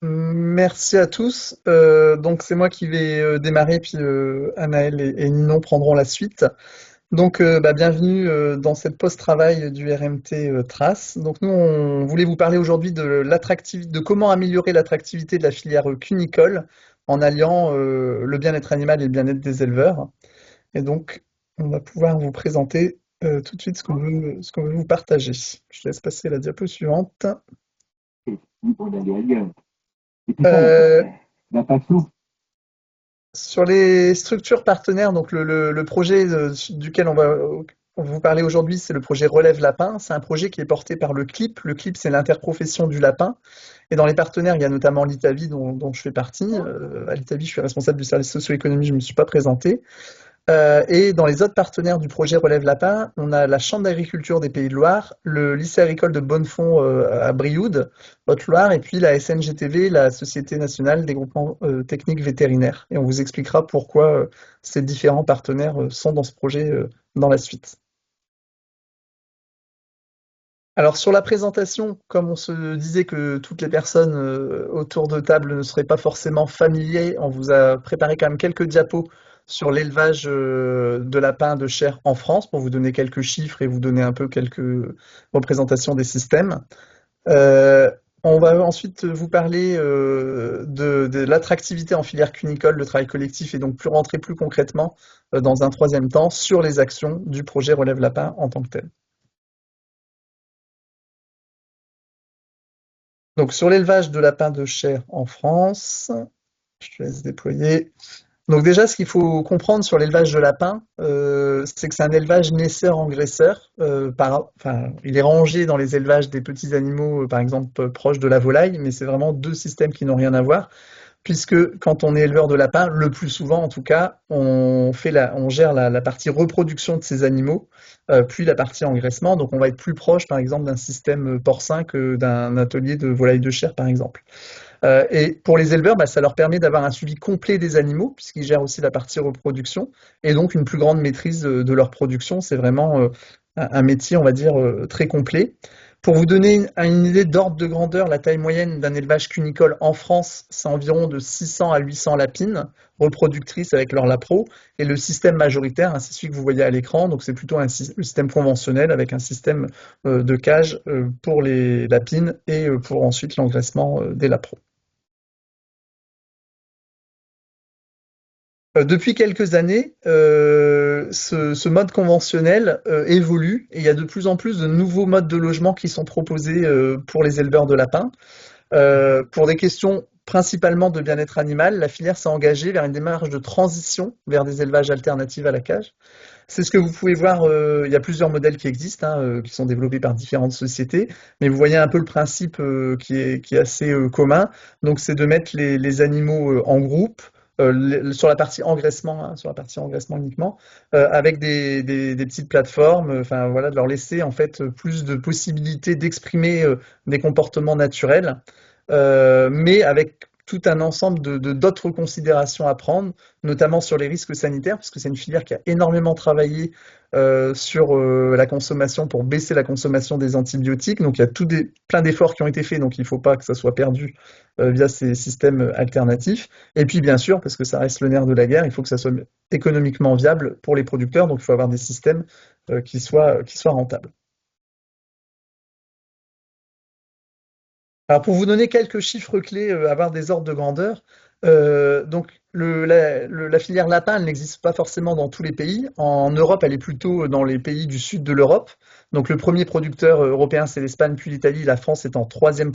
Merci à tous. Donc c'est moi qui vais démarrer, puis Anaël et Ninon prendront la suite. Donc bienvenue dans cette post-travail du RMT Trace. Donc nous on voulait vous parler aujourd'hui de l'attractivité, de comment améliorer l'attractivité de la filière cunicole en alliant le bien-être animal et le bien-être des éleveurs. Et donc on va pouvoir vous présenter tout de suite ce qu'on veut vous partager. Je laisse passer la diapo suivante. Euh, Sur les structures partenaires, donc le projet duquel on va vous parler aujourd'hui, c'est le projet Relève Lapin. C'est un projet qui est porté par le CLIP. Le CLIP, c'est l'interprofession du lapin. Et dans les partenaires, il y a notamment l'Italie dont je fais partie. À l'Italie, je suis responsable du service socio-économie, je ne me suis pas présenté. Et dans les autres partenaires du projet Relève Lapin, on a la Chambre d'agriculture des Pays de Loire, le lycée agricole de Bonnefond à Brioude, Haute-Loire, et puis la SNGTV, la Société nationale des groupements techniques vétérinaires. Et on vous expliquera pourquoi ces différents partenaires sont dans ce projet dans la suite. Alors sur la présentation, comme on se disait que toutes les personnes autour de table ne seraient pas forcément familiers, on vous a préparé quand même quelques diapos sur l'élevage de lapins de chair en France pour vous donner quelques chiffres et vous donner un peu quelques représentations des systèmes. Euh, on va ensuite vous parler de l'attractivité en filière cunicole, le travail collectif et donc plus rentrer plus concrètement dans un troisième temps sur les actions du projet Relève Lapin en tant que tel. Donc sur l'élevage de lapins de chair en France, je te laisse déployer. Donc déjà, ce qu'il faut comprendre sur l'élevage de lapins, c'est que c'est un élevage naisseur-engraisseur. Enfin, il est rangé dans les élevages des petits animaux, par exemple proches de la volaille, mais c'est vraiment deux systèmes qui n'ont rien à voir puisque quand on est éleveur de lapins, le plus souvent en tout cas, on gère la partie reproduction de ces animaux, puis la partie engraissement. Donc on va être plus proche par exemple d'un système porcin que d'un atelier de volaille de chair par exemple. Et pour les éleveurs, ça leur permet d'avoir un suivi complet des animaux, puisqu'ils gèrent aussi la partie reproduction, et donc une plus grande maîtrise de leur production. C'est vraiment un métier, on va dire, très complet. Pour vous donner une idée d'ordre de grandeur, la taille moyenne d'un élevage cunicole en France, c'est environ de 600 à 800 lapines reproductrices avec leur lapro. Et le système majoritaire, c'est celui que vous voyez à l'écran, donc c'est plutôt le système conventionnel avec un système de cage pour les lapines et pour ensuite l'engraissement des lapros. Depuis quelques années, ce mode conventionnel évolue et il y a de plus en plus de nouveaux modes de logement qui sont proposés pour les éleveurs de lapins. Pour des questions principalement de bien-être animal, la filière s'est engagée vers une démarche de transition vers des élevages alternatifs à la cage. C'est ce que vous pouvez voir, il y a plusieurs modèles qui existent, hein, qui sont développés par différentes sociétés, mais vous voyez un peu le principe qui est assez commun. Donc c'est de mettre les animaux en groupe, sur la partie engraissement, hein, sur la partie engraissement uniquement, avec des petites plateformes, enfin voilà, de leur laisser en fait plus de possibilités d'exprimer des comportements naturels, mais avec tout un ensemble d'autres considérations à prendre, notamment sur les risques sanitaires, parce que c'est une filière qui a énormément travaillé sur la consommation pour baisser la consommation des antibiotiques. Donc il y a plein d'efforts qui ont été faits, donc il ne faut pas que ça soit perdu via ces systèmes alternatifs. Et puis bien sûr, parce que ça reste le nerf de la guerre, il faut que ça soit économiquement viable pour les producteurs, donc il faut avoir des systèmes qui soient rentables. Alors pour vous donner quelques chiffres clés, avoir des ordres de grandeur, donc la filière lapin, elle n'existe pas forcément dans tous les pays. En Europe, elle est plutôt dans les pays du sud de l'Europe. Donc le premier producteur européen, c'est l'Espagne, puis l'Italie. La France est en troisième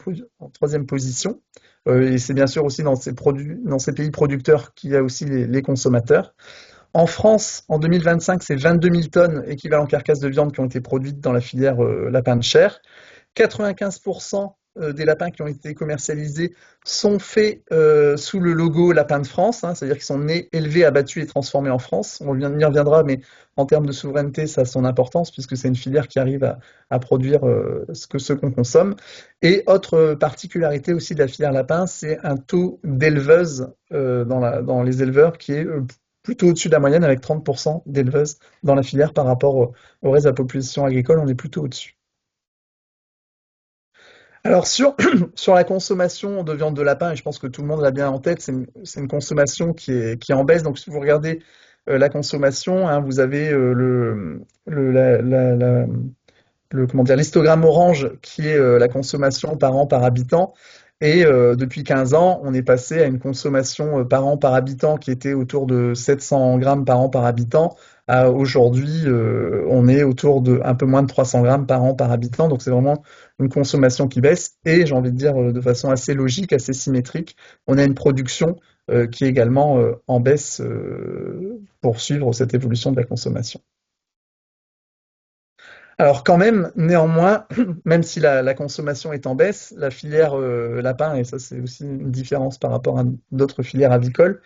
position. Et c'est bien sûr aussi dans ces pays producteurs qu'il y a aussi les consommateurs. En France, en 2025, c'est 22 000 tonnes équivalent carcasse de viande qui ont été produites dans la filière lapin de chair. 95% des lapins qui ont été commercialisés sont faits sous le logo Lapin de France, hein, c'est-à-dire qu'ils sont nés, élevés, abattus et transformés en France. On y reviendra, mais en termes de souveraineté, ça a son importance puisque c'est une filière qui arrive à produire ce qu'on consomme. Et autre particularité aussi de la filière lapin, c'est un taux d'éleveuse dans les éleveurs qui est plutôt au-dessus de la moyenne avec 30% d'éleveuses dans la filière par rapport au reste de la population agricole, on est plutôt au-dessus. Alors sur la consommation de viande de lapin, et je pense que tout le monde l'a bien en tête, c'est une consommation qui est en baisse. Donc si vous regardez la consommation, hein, vous avez le, la- la- la- comment dire, l'histogramme orange qui est la consommation par an par habitant. Et depuis 15 ans, on est passé à une consommation par an par habitant qui était autour de 700 grammes par an par habitant. À aujourd'hui, on est autour de un peu moins de 300 grammes par an par habitant. Donc c'est vraiment une consommation qui baisse. Et j'ai envie de dire de façon assez logique, assez symétrique, on a une production qui est également en baisse pour suivre cette évolution de la consommation. Alors quand même, néanmoins, même si la consommation est en baisse, la filière lapin, et ça c'est aussi une différence par rapport à d'autres filières avicoles,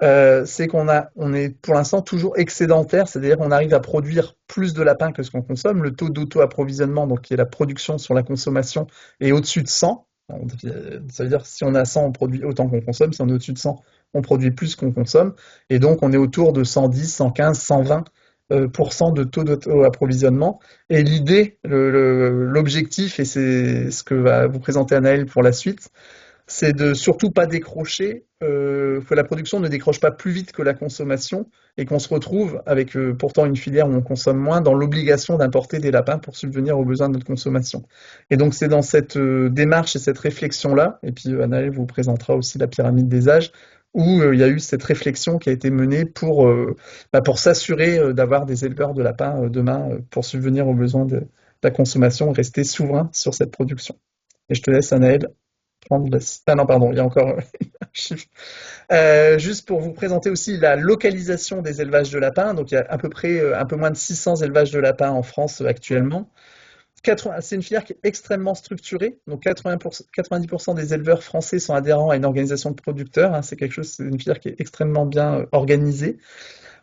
c'est on est pour l'instant toujours excédentaire, c'est-à-dire qu'on arrive à produire plus de lapins que ce qu'on consomme. Le taux d'auto-approvisionnement, donc qui est la production sur la consommation, est au-dessus de 100. Ça veut dire que si on a 100, on produit autant qu'on consomme. Si on est au-dessus de 100, on produit plus qu'on consomme. Et donc on est autour de 110, 115, 120 de taux d'auto-approvisionnement. Et l'idée, l'objectif, et c'est ce que va vous présenter Anaël pour la suite, c'est de surtout pas décrocher, que la production ne décroche pas plus vite que la consommation et qu'on se retrouve avec pourtant une filière où on consomme moins dans l'obligation d'importer des lapins pour subvenir aux besoins de notre consommation. Et donc c'est dans cette démarche et cette réflexion-là, et puis Anaël vous présentera aussi la pyramide des âges, où il y a eu cette réflexion qui a été menée pour s'assurer d'avoir des éleveurs de lapins demain pour subvenir aux besoins de la consommation et rester souverain sur cette production. Et je te laisse, Anaël, prendre ah non, pardon, il y a encore un chiffre. Juste pour vous présenter aussi la localisation des élevages de lapins. Donc, il y a à peu près un peu moins de 600 élevages de lapins en France actuellement. C'est une filière qui est extrêmement structurée. Donc, 90% des éleveurs français sont adhérents à une organisation de producteurs, hein. C'est une filière qui est extrêmement bien organisée.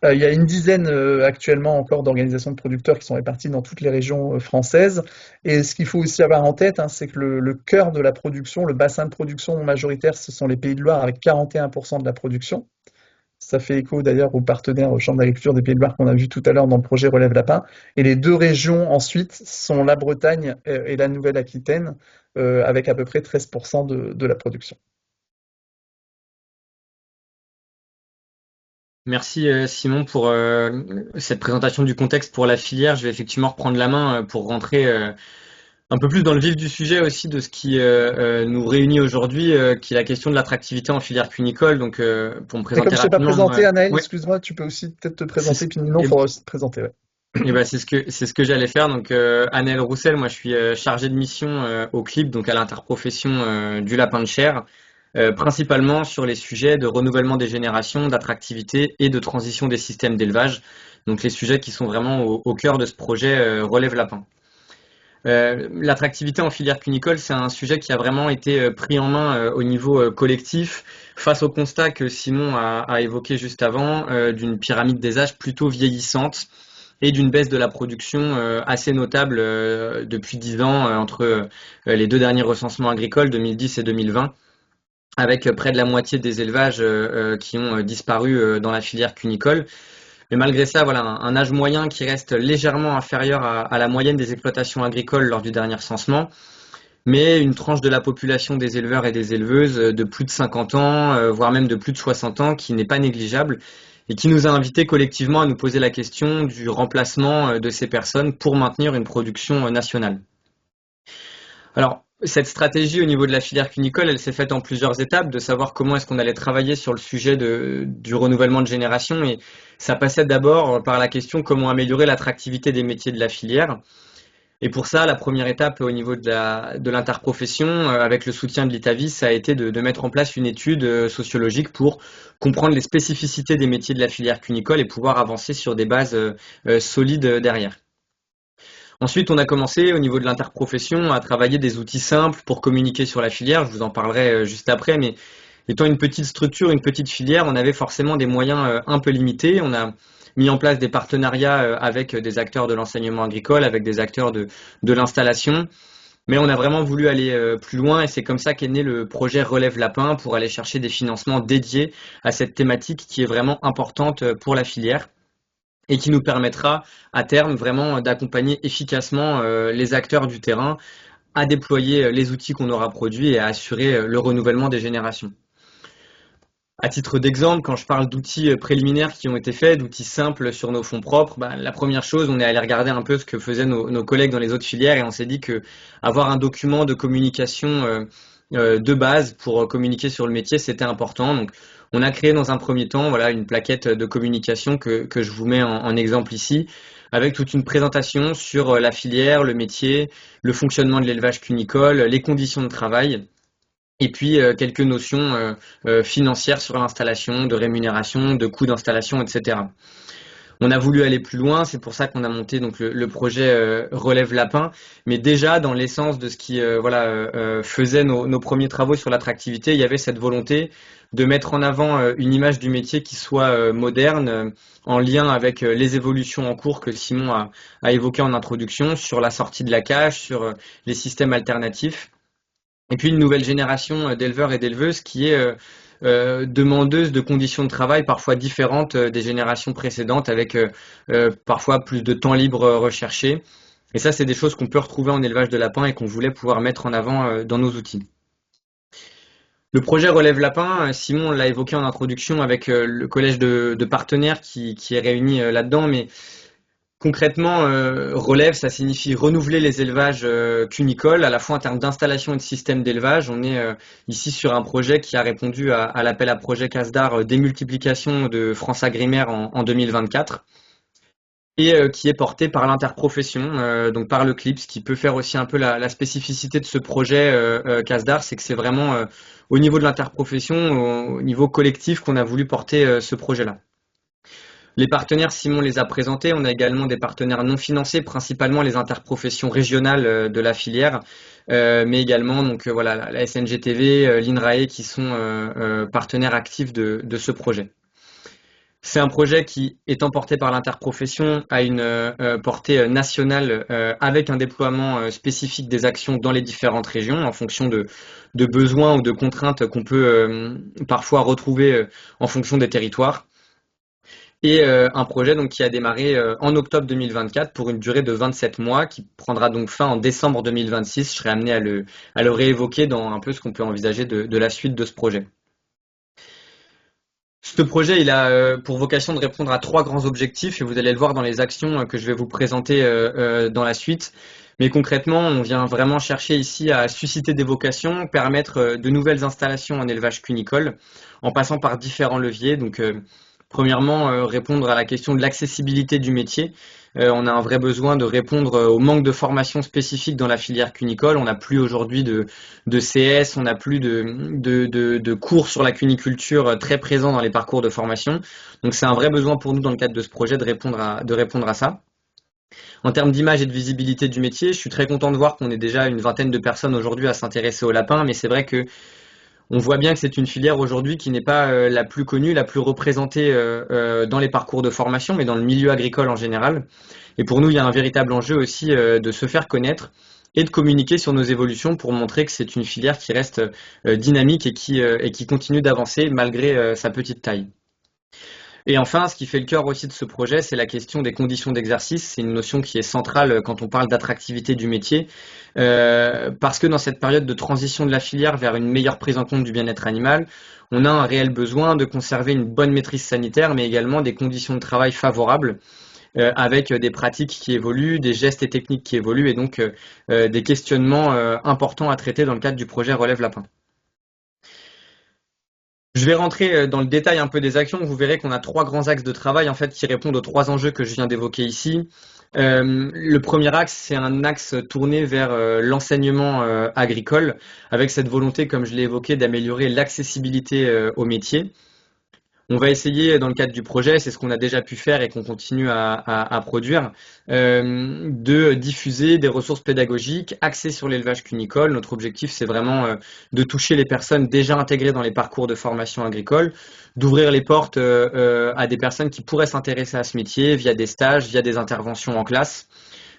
Il y a une dizaine actuellement encore d'organisations de producteurs qui sont réparties dans toutes les régions françaises. Et ce qu'il faut aussi avoir en tête, hein, c'est que le cœur de la production, le bassin de production majoritaire, ce sont les Pays de Loire avec 41% de la production. Ça fait écho d'ailleurs aux partenaires au Champ d'agriculture des Pays de Loire qu'on a vu tout à l'heure dans le projet Relève Lapin. Et les deux régions ensuite sont la Bretagne et la Nouvelle-Aquitaine, avec à peu près 13% de la production. Merci Simon pour cette présentation du contexte pour la filière. Je vais effectivement reprendre la main pour rentrer un peu plus dans le vif du sujet aussi de ce qui nous réunit aujourd'hui, qui est la question de l'attractivité en filière cunicole. Donc pour me Et comme présenter je t'ai pas rapidement, présenté, moi, Anaël, ouais, excuse-moi, tu peux aussi peut-être te c'est présenter, ce, puis non, il et, faudra aussi te présenter. Ouais. et ben c'est ce que j'allais faire. Donc Annelle Roussel, moi je suis chargé de mission au CLIP, donc à l'interprofession du lapin de chair. Principalement sur les sujets de renouvellement des générations, d'attractivité et de transition des systèmes d'élevage. Donc les sujets qui sont vraiment au cœur de ce projet Relève Lapin. L'attractivité en filière cunicole, c'est un sujet qui a vraiment été pris en main au niveau collectif face au constat que Simon a évoqué juste avant d'une pyramide des âges plutôt vieillissante et d'une baisse de la production assez notable depuis 10 ans entre les deux derniers recensements agricoles, 2010 et 2020, avec près de la moitié des élevages qui ont disparu dans la filière cunicole. Mais malgré ça, voilà, un âge moyen qui reste légèrement inférieur à la moyenne des exploitations agricoles lors du dernier recensement, mais une tranche de la population des éleveurs et des éleveuses de plus de 50 ans, voire même de plus de 60 ans, qui n'est pas négligeable et qui nous a invités collectivement à nous poser la question du remplacement de ces personnes pour maintenir une production nationale. Alors, cette stratégie au niveau de la filière cunicole, elle s'est faite en plusieurs étapes, de savoir comment est-ce qu'on allait travailler sur le sujet du renouvellement de génération. Et ça passait d'abord par la question comment améliorer l'attractivité des métiers de la filière. Et pour ça, la première étape au niveau de l'interprofession, avec le soutien de l'ITAVIS, ça a été de mettre en place une étude sociologique pour comprendre les spécificités des métiers de la filière cunicole et pouvoir avancer sur des bases solides derrière. Ensuite, on a commencé au niveau de l'interprofession à travailler des outils simples pour communiquer sur la filière. Je vous en parlerai juste après, mais étant une petite structure, une petite filière, on avait forcément des moyens un peu limités. On a mis en place des partenariats avec des acteurs de l'enseignement agricole, avec des acteurs de l'installation. Mais on a vraiment voulu aller plus loin et c'est comme ça qu'est né le projet Relève Lapin pour aller chercher des financements dédiés à cette thématique qui est vraiment importante pour la filière et qui nous permettra à terme vraiment d'accompagner efficacement les acteurs du terrain à déployer les outils qu'on aura produits et à assurer le renouvellement des générations. À titre d'exemple, quand je parle d'outils préliminaires qui ont été faits, d'outils simples sur nos fonds propres, la première chose, on est allé regarder un peu ce que faisaient nos collègues dans les autres filières et on s'est dit que avoir un document de communication de base pour communiquer sur le métier, c'était important. Donc, on a créé dans un premier temps, voilà, une plaquette de communication que je vous mets en exemple ici, avec toute une présentation sur la filière, le métier, le fonctionnement de l'élevage cunicole, les conditions de travail. Et puis quelques notions financières sur l'installation, de rémunération, de coûts d'installation, etc. On a voulu aller plus loin, c'est pour ça qu'on a monté donc le projet Relève Lapin, mais déjà dans l'essence de ce qui faisait nos premiers travaux sur l'attractivité, il y avait cette volonté de mettre en avant une image du métier qui soit moderne, en lien avec les évolutions en cours que Simon a évoquées en introduction, sur la sortie de la cage, sur les systèmes alternatifs. Et puis une nouvelle génération d'éleveurs et d'éleveuses qui est demandeuse de conditions de travail parfois différentes des générations précédentes, avec parfois plus de temps libre recherché. Et ça, c'est des choses qu'on peut retrouver en élevage de lapins et qu'on voulait pouvoir mettre en avant dans nos outils. Le projet Relève Lapin, Simon l'a évoqué en introduction avec le collège de partenaires qui est réuni là-dedans, mais concrètement, relève, ça signifie renouveler les élevages cunicoles, à la fois en termes d'installation et de système d'élevage. On est ici sur un projet qui a répondu à l'appel à projet CASDAR démultiplication de France Agrimaire en 2024 et qui est porté par l'interprofession, donc par le CLIP. Ce qui peut faire aussi un peu la spécificité de ce projet CASDAR, c'est que c'est vraiment au niveau de l'interprofession, au niveau collectif qu'on a voulu porter ce projet-là. Les partenaires, Simon les a présentés. On a également des partenaires non financés, principalement les interprofessions régionales de la filière, mais également voilà, la SNGTV, l'INRAE qui sont partenaires actifs de ce projet. C'est un projet qui, étant porté par l'interprofession, a une portée nationale avec un déploiement spécifique des actions dans les différentes régions en fonction de besoins ou de contraintes qu'on peut parfois retrouver en fonction des territoires. Et un projet donc qui a démarré en octobre 2024 pour une durée de 27 mois qui prendra donc fin en décembre 2026. Je serai amené à le réévoquer dans un peu ce qu'on peut envisager de la suite de ce projet. Ce projet, il a pour vocation de répondre à 3 grands objectifs et vous allez le voir dans les actions que je vais vous présenter dans la suite. Mais concrètement, on vient vraiment chercher ici à susciter des vocations, permettre de nouvelles installations en élevage cunicole en passant par différents leviers. Donc, premièrement, répondre à la question de l'accessibilité du métier. On a un vrai besoin de répondre au manque de formation spécifique dans la filière cunicole. On n'a plus aujourd'hui de CS, on n'a plus de cours sur la cuniculture très présents dans les parcours de formation. Donc c'est un vrai besoin pour nous dans le cadre de ce projet de répondre à ça. En termes d'image et de visibilité du métier, je suis très content de voir qu'on est déjà une vingtaine de personnes aujourd'hui à s'intéresser au lapin, mais c'est vrai que on voit bien que c'est une filière aujourd'hui qui n'est pas la plus connue, la plus représentée dans les parcours de formation, mais dans le milieu agricole en général. Et pour nous, il y a un véritable enjeu aussi de se faire connaître et de communiquer sur nos évolutions pour montrer que c'est une filière qui reste dynamique et qui continue d'avancer malgré sa petite taille. Et enfin, ce qui fait le cœur aussi de ce projet, c'est la question des conditions d'exercice. C'est une notion qui est centrale quand on parle d'attractivité du métier, parce que dans cette période de transition de la filière vers une meilleure prise en compte du bien-être animal, on a un réel besoin de conserver une bonne maîtrise sanitaire, mais également des conditions de travail favorables, avec des pratiques qui évoluent, des gestes et techniques qui évoluent, et donc des questionnements importants à traiter dans le cadre du projet Relève Lapin. Je vais rentrer dans le détail un peu des actions. Vous verrez qu'on a 3 grands axes de travail en fait qui répondent aux 3 enjeux que je viens d'évoquer ici. Le premier axe, c'est un axe tourné vers l'enseignement agricole, avec cette volonté, comme je l'ai évoqué, d'améliorer l'accessibilité au métier. On va essayer, dans le cadre du projet, c'est ce qu'on a déjà pu faire et qu'on continue à produire, de diffuser des ressources pédagogiques axées sur l'élevage cunicole. Notre objectif, c'est vraiment de toucher les personnes déjà intégrées dans les parcours de formation agricole, d'ouvrir les portes à des personnes qui pourraient s'intéresser à ce métier via des stages, via des interventions en classe,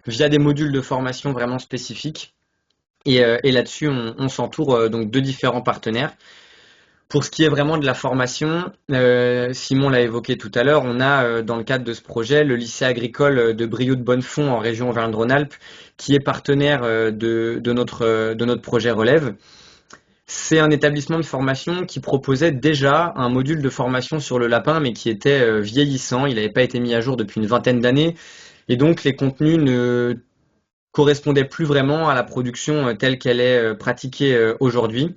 via des modules de formation vraiment spécifiques. Et là-dessus, on s'entoure donc de différents partenaires. Pour ce qui est vraiment de la formation, Simon l'a évoqué tout à l'heure, on a dans le cadre de ce projet le lycée agricole de Brioude-Bonnefond en région Auvergne-Rhône-Alpes qui est partenaire de notre projet Relève. C'est un établissement de formation qui proposait déjà un module de formation sur le lapin, mais qui était vieillissant. Il n'avait pas été mis à jour depuis une vingtaine d'années, et donc les contenus ne correspondaient plus vraiment à la production telle qu'elle est pratiquée aujourd'hui.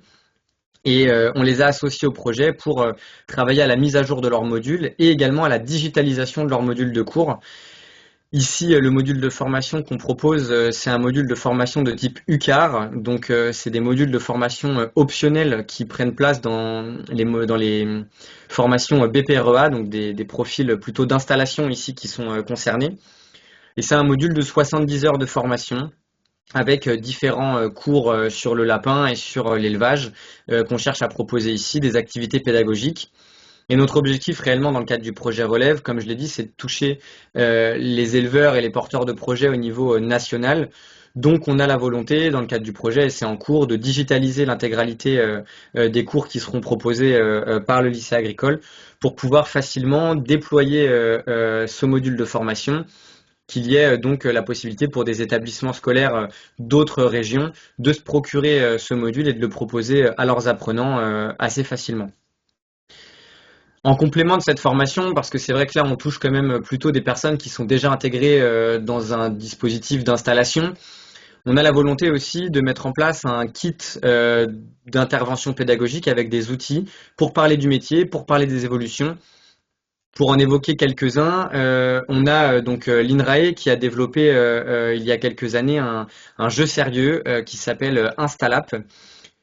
Et on les a associés au projet pour travailler à la mise à jour de leurs modules et également à la digitalisation de leurs modules de cours. Ici, le module de formation qu'on propose, c'est un module de formation de type UCAR. Donc, c'est des modules de formation optionnels qui prennent place dans les formations BPREA, donc des profils plutôt d'installation ici qui sont concernés. Et c'est un module de 70 heures de formation avec différents cours sur le lapin et sur l'élevage qu'on cherche à proposer ici, des activités pédagogiques. Et notre objectif réellement dans le cadre du projet Relève, comme je l'ai dit, c'est de toucher les éleveurs et les porteurs de projets au niveau national. Donc on a la volonté, dans le cadre du projet, et c'est en cours, de digitaliser l'intégralité des cours qui seront proposés par le lycée agricole pour pouvoir facilement déployer ce module de formation, qu'il y ait donc la possibilité pour des établissements scolaires d'autres régions de se procurer ce module et de le proposer à leurs apprenants assez facilement. En complément de cette formation, parce que c'est vrai que là on touche quand même plutôt des personnes qui sont déjà intégrées dans un dispositif d'installation, on a la volonté aussi de mettre en place un kit d'intervention pédagogique avec des outils pour parler du métier, pour parler des évolutions. Pour en évoquer quelques-uns, on a donc l'INRAE qui a développé il y a quelques années un jeu sérieux qui s'appelle Installap,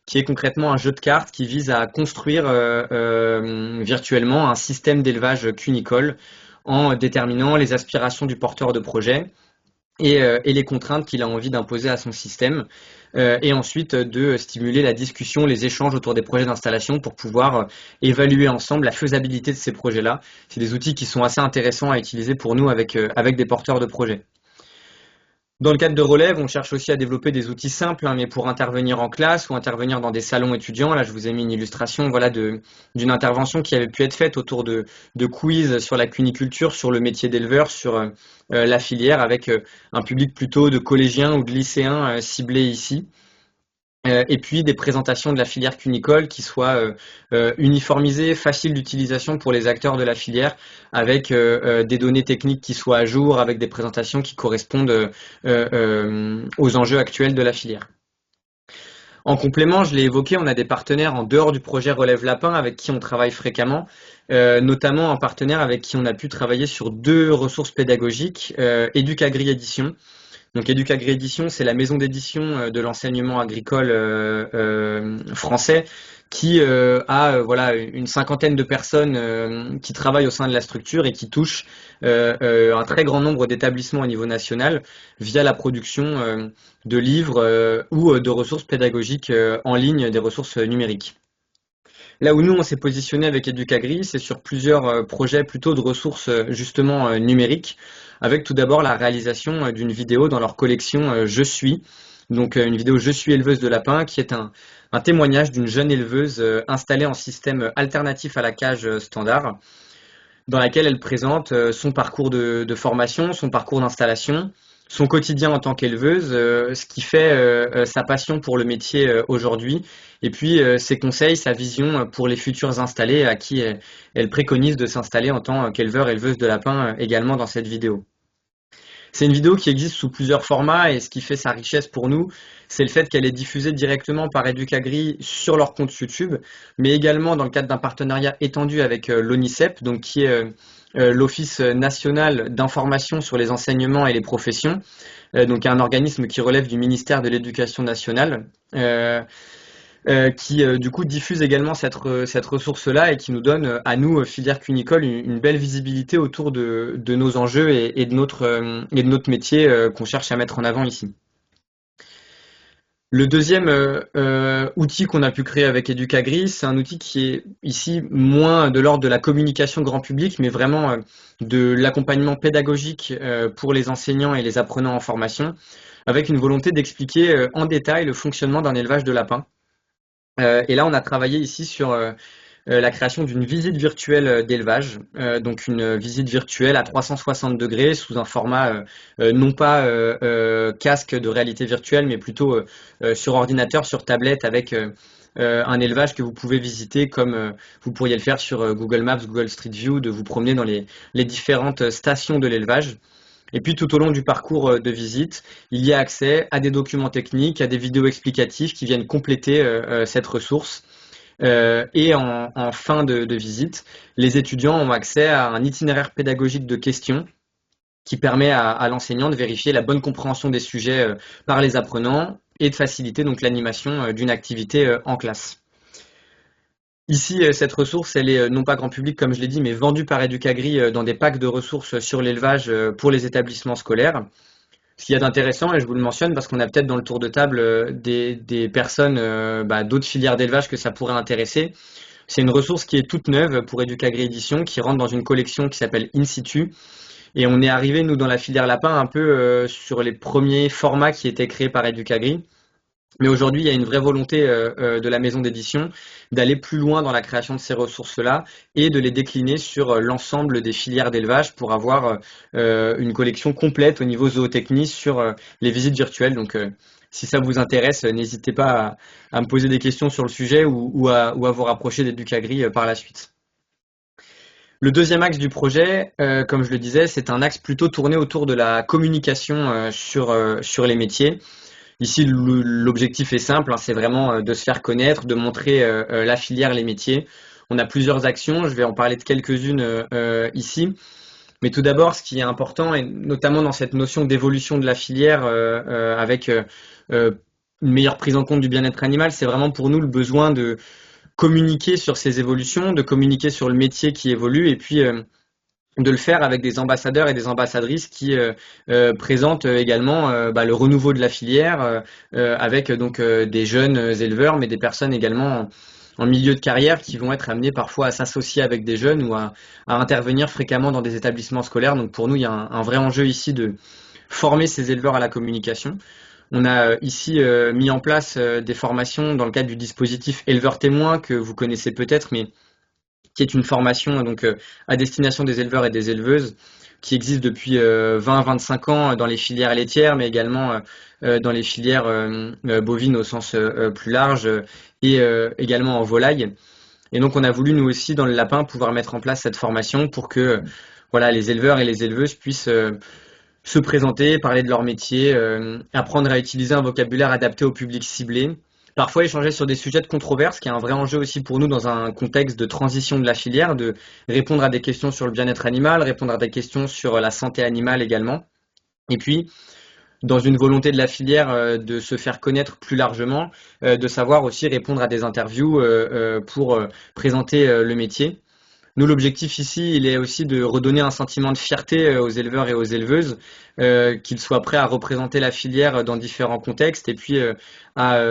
qui est concrètement un jeu de cartes qui vise à construire virtuellement un système d'élevage cunicole en déterminant les aspirations du porteur de projet et les contraintes qu'il a envie d'imposer à son système, et ensuite de stimuler la discussion, les échanges autour des projets d'installation pour pouvoir évaluer ensemble la faisabilité de ces projets-là. C'est des outils qui sont assez intéressants à utiliser pour nous avec des porteurs de projets. Dans le cadre de Relève, on cherche aussi à développer des outils simples, mais pour intervenir en classe ou intervenir dans des salons étudiants. Là, je vous ai mis une illustration, voilà, d'une intervention qui avait pu être faite autour de quiz sur la cuniculture, sur le métier d'éleveur, sur la filière, avec un public plutôt de collégiens ou de lycéens ciblés ici. Et puis des présentations de la filière cunicole qui soient uniformisées, faciles d'utilisation pour les acteurs de la filière, avec des données techniques qui soient à jour, avec des présentations qui correspondent aux enjeux actuels de la filière. En complément, je l'ai évoqué, on a des partenaires en dehors du projet Relève Lapin avec qui on travaille fréquemment, notamment un partenaire avec qui on a pu travailler sur 2 ressources pédagogiques, Educagri Édition. Donc Educagri Édition, c'est la maison d'édition de l'enseignement agricole français qui a voilà une cinquantaine de personnes qui travaillent au sein de la structure et qui touchent un très grand nombre d'établissements au niveau national via la production de livres ou de ressources pédagogiques en ligne, des ressources numériques. Là où nous, on s'est positionné avec Educagri, c'est sur plusieurs projets plutôt de ressources justement numériques, avec tout d'abord la réalisation d'une vidéo dans leur collection Je suis, donc une vidéo Je suis éleveuse de lapins, qui est un témoignage d'une jeune éleveuse installée en système alternatif à la cage standard, dans laquelle elle présente son parcours de formation, son parcours d'installation, son quotidien en tant qu'éleveuse, ce qui fait sa passion pour le métier aujourd'hui, et puis ses conseils, sa vision pour les futurs installés à qui elle préconise de s'installer en tant qu'éleveur, éleveuse de lapins également dans cette vidéo. C'est une vidéo qui existe sous plusieurs formats et ce qui fait sa richesse pour nous, c'est le fait qu'elle est diffusée directement par Educagri sur leur compte YouTube, mais également dans le cadre d'un partenariat étendu avec l'ONICEP, donc qui est l'Office national d'information sur les enseignements et les professions, donc un organisme qui relève du ministère de l'Éducation nationale, qui du coup diffuse également cette ressource-là et qui nous donne à nous, filière cunicole, une belle visibilité autour de nos enjeux et de notre métier qu'on cherche à mettre en avant ici. Le deuxième outil qu'on a pu créer avec Educagri, c'est un outil qui est ici moins de l'ordre de la communication grand public, mais vraiment de l'accompagnement pédagogique pour les enseignants et les apprenants en formation, avec une volonté d'expliquer en détail le fonctionnement d'un élevage de lapins. Et là, on a travaillé ici sur la création d'une visite virtuelle d'élevage, donc une visite virtuelle à 360 degrés sous un format non pas casque de réalité virtuelle, mais plutôt sur ordinateur, sur tablette, avec un élevage que vous pouvez visiter comme vous pourriez le faire sur Google Maps, Google Street View, de vous promener dans les différentes stations de l'élevage. Et puis tout au long du parcours de visite, il y a accès à des documents techniques, à des vidéos explicatives qui viennent compléter cette ressource. Et en fin de visite, les étudiants ont accès à un itinéraire pédagogique de questions qui permet à l'enseignant de vérifier la bonne compréhension des sujets par les apprenants et de faciliter donc l'animation d'une activité en classe. Ici, cette ressource, elle est non pas grand public comme je l'ai dit, mais vendue par Educagri dans des packs de ressources sur l'élevage pour les établissements scolaires. Ce qu'il y a d'intéressant, et je vous le mentionne parce qu'on a peut-être dans le tour de table des personnes d'autres filières d'élevage que ça pourrait intéresser, c'est une ressource qui est toute neuve pour Educagri Édition, qui rentre dans une collection qui s'appelle In Situ. Et on est arrivé, nous, dans la filière lapin, un peu sur les premiers formats qui étaient créés par Educagri. Mais aujourd'hui, il y a une vraie volonté de la maison d'édition d'aller plus loin dans la création de ces ressources-là et de les décliner sur l'ensemble des filières d'élevage pour avoir une collection complète au niveau zootechnie sur les visites virtuelles. Donc, si ça vous intéresse, n'hésitez pas à me poser des questions sur le sujet ou à vous rapprocher d'Educagri par la suite. Le deuxième axe du projet, comme je le disais, c'est un axe plutôt tourné autour de la communication sur les métiers. Ici, l'objectif est simple, hein, c'est vraiment de se faire connaître, de montrer la filière, les métiers. On a plusieurs actions, je vais en parler de quelques-unes ici. Mais tout d'abord, ce qui est important, et notamment dans cette notion d'évolution de la filière avec une meilleure prise en compte du bien-être animal, c'est vraiment pour nous le besoin de communiquer sur ces évolutions, de communiquer sur le métier qui évolue et puis de le faire avec des ambassadeurs et des ambassadrices qui présentent également le renouveau de la filière avec donc des jeunes éleveurs, mais des personnes également en milieu de carrière qui vont être amenées parfois à s'associer avec des jeunes ou à intervenir fréquemment dans des établissements scolaires. Donc pour nous, il y a un vrai enjeu ici de former ces éleveurs à la communication. On a ici mis en place des formations dans le cadre du dispositif éleveur témoin que vous connaissez peut-être, mais qui est une formation donc à destination des éleveurs et des éleveuses qui existe depuis 20-25 ans dans les filières laitières, mais également dans les filières bovines au sens plus large et également en volaille. Et donc on a voulu nous aussi dans le lapin pouvoir mettre en place cette formation pour que voilà les éleveurs et les éleveuses puissent se présenter, parler de leur métier, apprendre à utiliser un vocabulaire adapté au public ciblé. Parfois échanger sur des sujets de controverse, qui est un vrai enjeu aussi pour nous dans un contexte de transition de la filière, de répondre à des questions sur le bien-être animal, répondre à des questions sur la santé animale également. Et puis, dans une volonté de la filière de se faire connaître plus largement, de savoir aussi répondre à des interviews pour présenter le métier. Nous, l'objectif ici, il est aussi de redonner un sentiment de fierté aux éleveurs et aux éleveuses, qu'ils soient prêts à représenter la filière dans différents contextes et puis à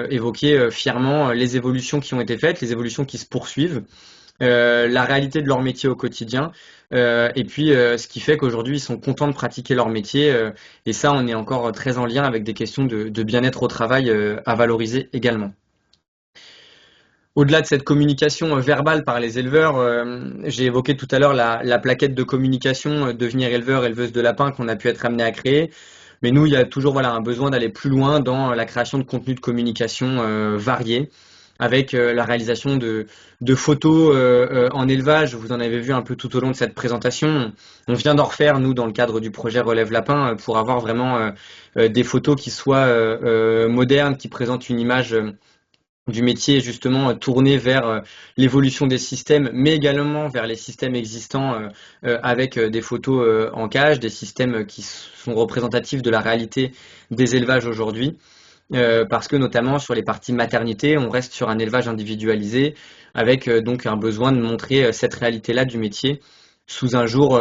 évoquer fièrement les évolutions qui ont été faites, les évolutions qui se poursuivent, la réalité de leur métier au quotidien, et puis ce qui fait qu'aujourd'hui, ils sont contents de pratiquer leur métier. Et ça, on est encore très en lien avec des questions de bien-être au travail à valoriser également. Au-delà de cette communication verbale par les éleveurs, j'ai évoqué tout à l'heure la plaquette de communication devenir éleveur, éleveuse de lapins qu'on a pu être amené à créer. Mais nous, il y a toujours voilà, un besoin d'aller plus loin dans la création de contenus de communication variés, avec la réalisation de photos en élevage. Vous en avez vu un peu tout au long de cette présentation. On vient d'en refaire, nous, dans le cadre du projet Relève Lapin, pour avoir vraiment des photos qui soient modernes, qui présentent une image du métier justement tourné vers l'évolution des systèmes, mais également vers les systèmes existants avec des photos en cage, des systèmes qui sont représentatifs de la réalité des élevages aujourd'hui. Parce que notamment sur les parties maternité, on reste sur un élevage individualisé avec donc un besoin de montrer cette réalité-là du métier sous un jour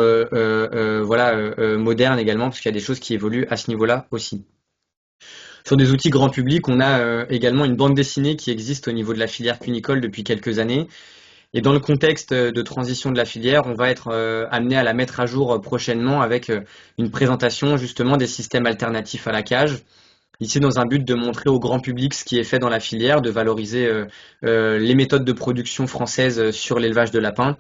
moderne également, parce qu'il y a des choses qui évoluent à ce niveau-là aussi. Sur des outils grand public, on a également une bande dessinée qui existe au niveau de la filière cunicole depuis quelques années. Et dans le contexte de transition de la filière, on va être amené à la mettre à jour prochainement avec une présentation justement des systèmes alternatifs à la cage. Ici, dans un but de montrer au grand public ce qui est fait dans la filière, de valoriser les méthodes de production françaises sur l'élevage de lapins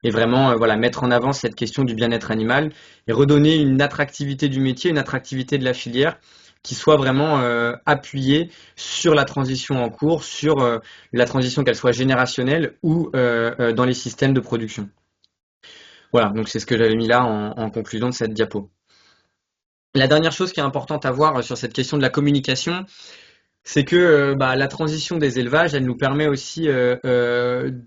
et vraiment voilà, mettre en avant cette question du bien-être animal et redonner une attractivité du métier, une attractivité de la filière qui soit vraiment appuyée sur la transition en cours, sur la transition qu'elle soit générationnelle ou dans les systèmes de production. Voilà, donc c'est ce que j'avais mis là en conclusion de cette diapo. La dernière chose qui est importante à voir sur cette question de la communication, c'est que la transition des élevages, elle nous permet aussi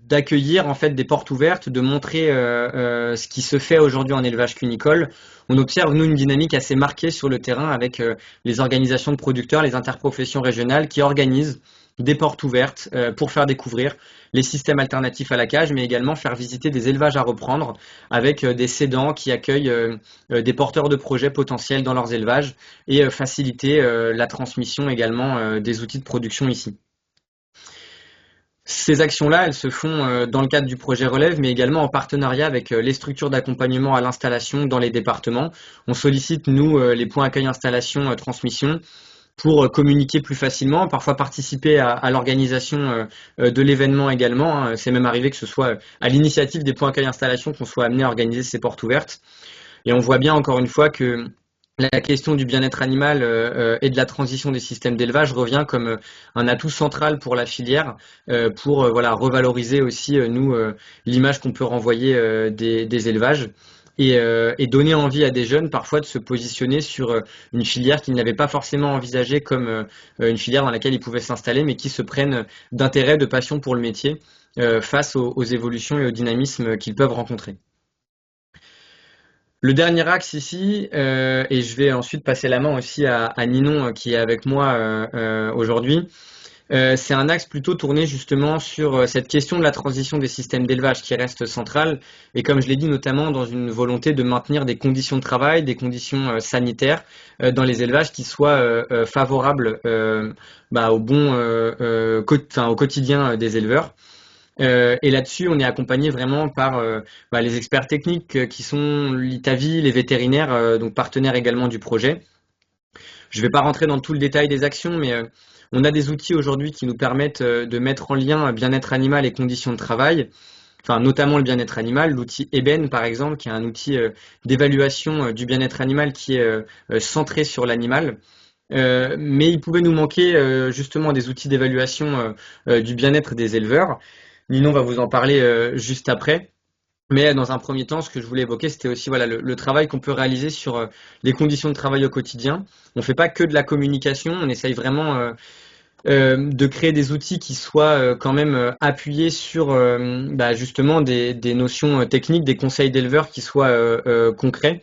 d'accueillir en fait des portes ouvertes, de montrer ce qui se fait aujourd'hui en élevage cunicole. On observe nous une dynamique assez marquée sur le terrain avec les organisations de producteurs, les interprofessions régionales qui organisent des portes ouvertes pour faire découvrir les systèmes alternatifs à la cage, mais également faire visiter des élevages à reprendre avec des cédants qui accueillent des porteurs de projets potentiels dans leurs élevages et faciliter la transmission également des outils de production ici. Ces actions-là, elles se font dans le cadre du projet Relève, mais également en partenariat avec les structures d'accompagnement à l'installation dans les départements. On sollicite, nous, les points accueil installation transmission pour communiquer plus facilement, parfois participer à l'organisation de l'événement également. C'est même arrivé que ce soit à l'initiative des points accueil installation qu'on soit amené à organiser ces portes ouvertes. Et on voit bien encore une fois que la question du bien-être animal et de la transition des systèmes d'élevage revient comme un atout central pour la filière, pour voilà, revaloriser aussi, nous, l'image qu'on peut renvoyer des élevages. Et donner envie à des jeunes parfois de se positionner sur une filière qu'ils n'avaient pas forcément envisagée comme une filière dans laquelle ils pouvaient s'installer, mais qui se prennent d'intérêt, de passion pour le métier face aux évolutions et au dynamisme qu'ils peuvent rencontrer. Le dernier axe ici, et je vais ensuite passer la main aussi à Ninon qui est avec moi aujourd'hui, c'est un axe plutôt tourné justement sur cette question de la transition des systèmes d'élevage qui reste centrale et comme je l'ai dit notamment dans une volonté de maintenir des conditions de travail, des conditions sanitaires dans les élevages qui soient favorables au quotidien des éleveurs. Et là-dessus, on est accompagné vraiment par les experts techniques qui sont l'ITAVI, les vétérinaires, donc partenaires également du projet. Je ne vais pas rentrer dans tout le détail des actions, mais on a des outils aujourd'hui qui nous permettent de mettre en lien bien-être animal et conditions de travail, enfin notamment le bien-être animal, l'outil Eben par exemple, qui est un outil d'évaluation du bien-être animal qui est centré sur l'animal. Mais il pouvait nous manquer justement des outils d'évaluation du bien-être des éleveurs. Ninon va vous en parler juste après. Mais dans un premier temps, ce que je voulais évoquer, c'était aussi voilà, le travail qu'on peut réaliser sur les conditions de travail au quotidien. On ne fait pas que de la communication, on essaye vraiment de créer des outils qui soient quand même appuyés sur justement des notions techniques, des conseils d'éleveurs qui soient concrets.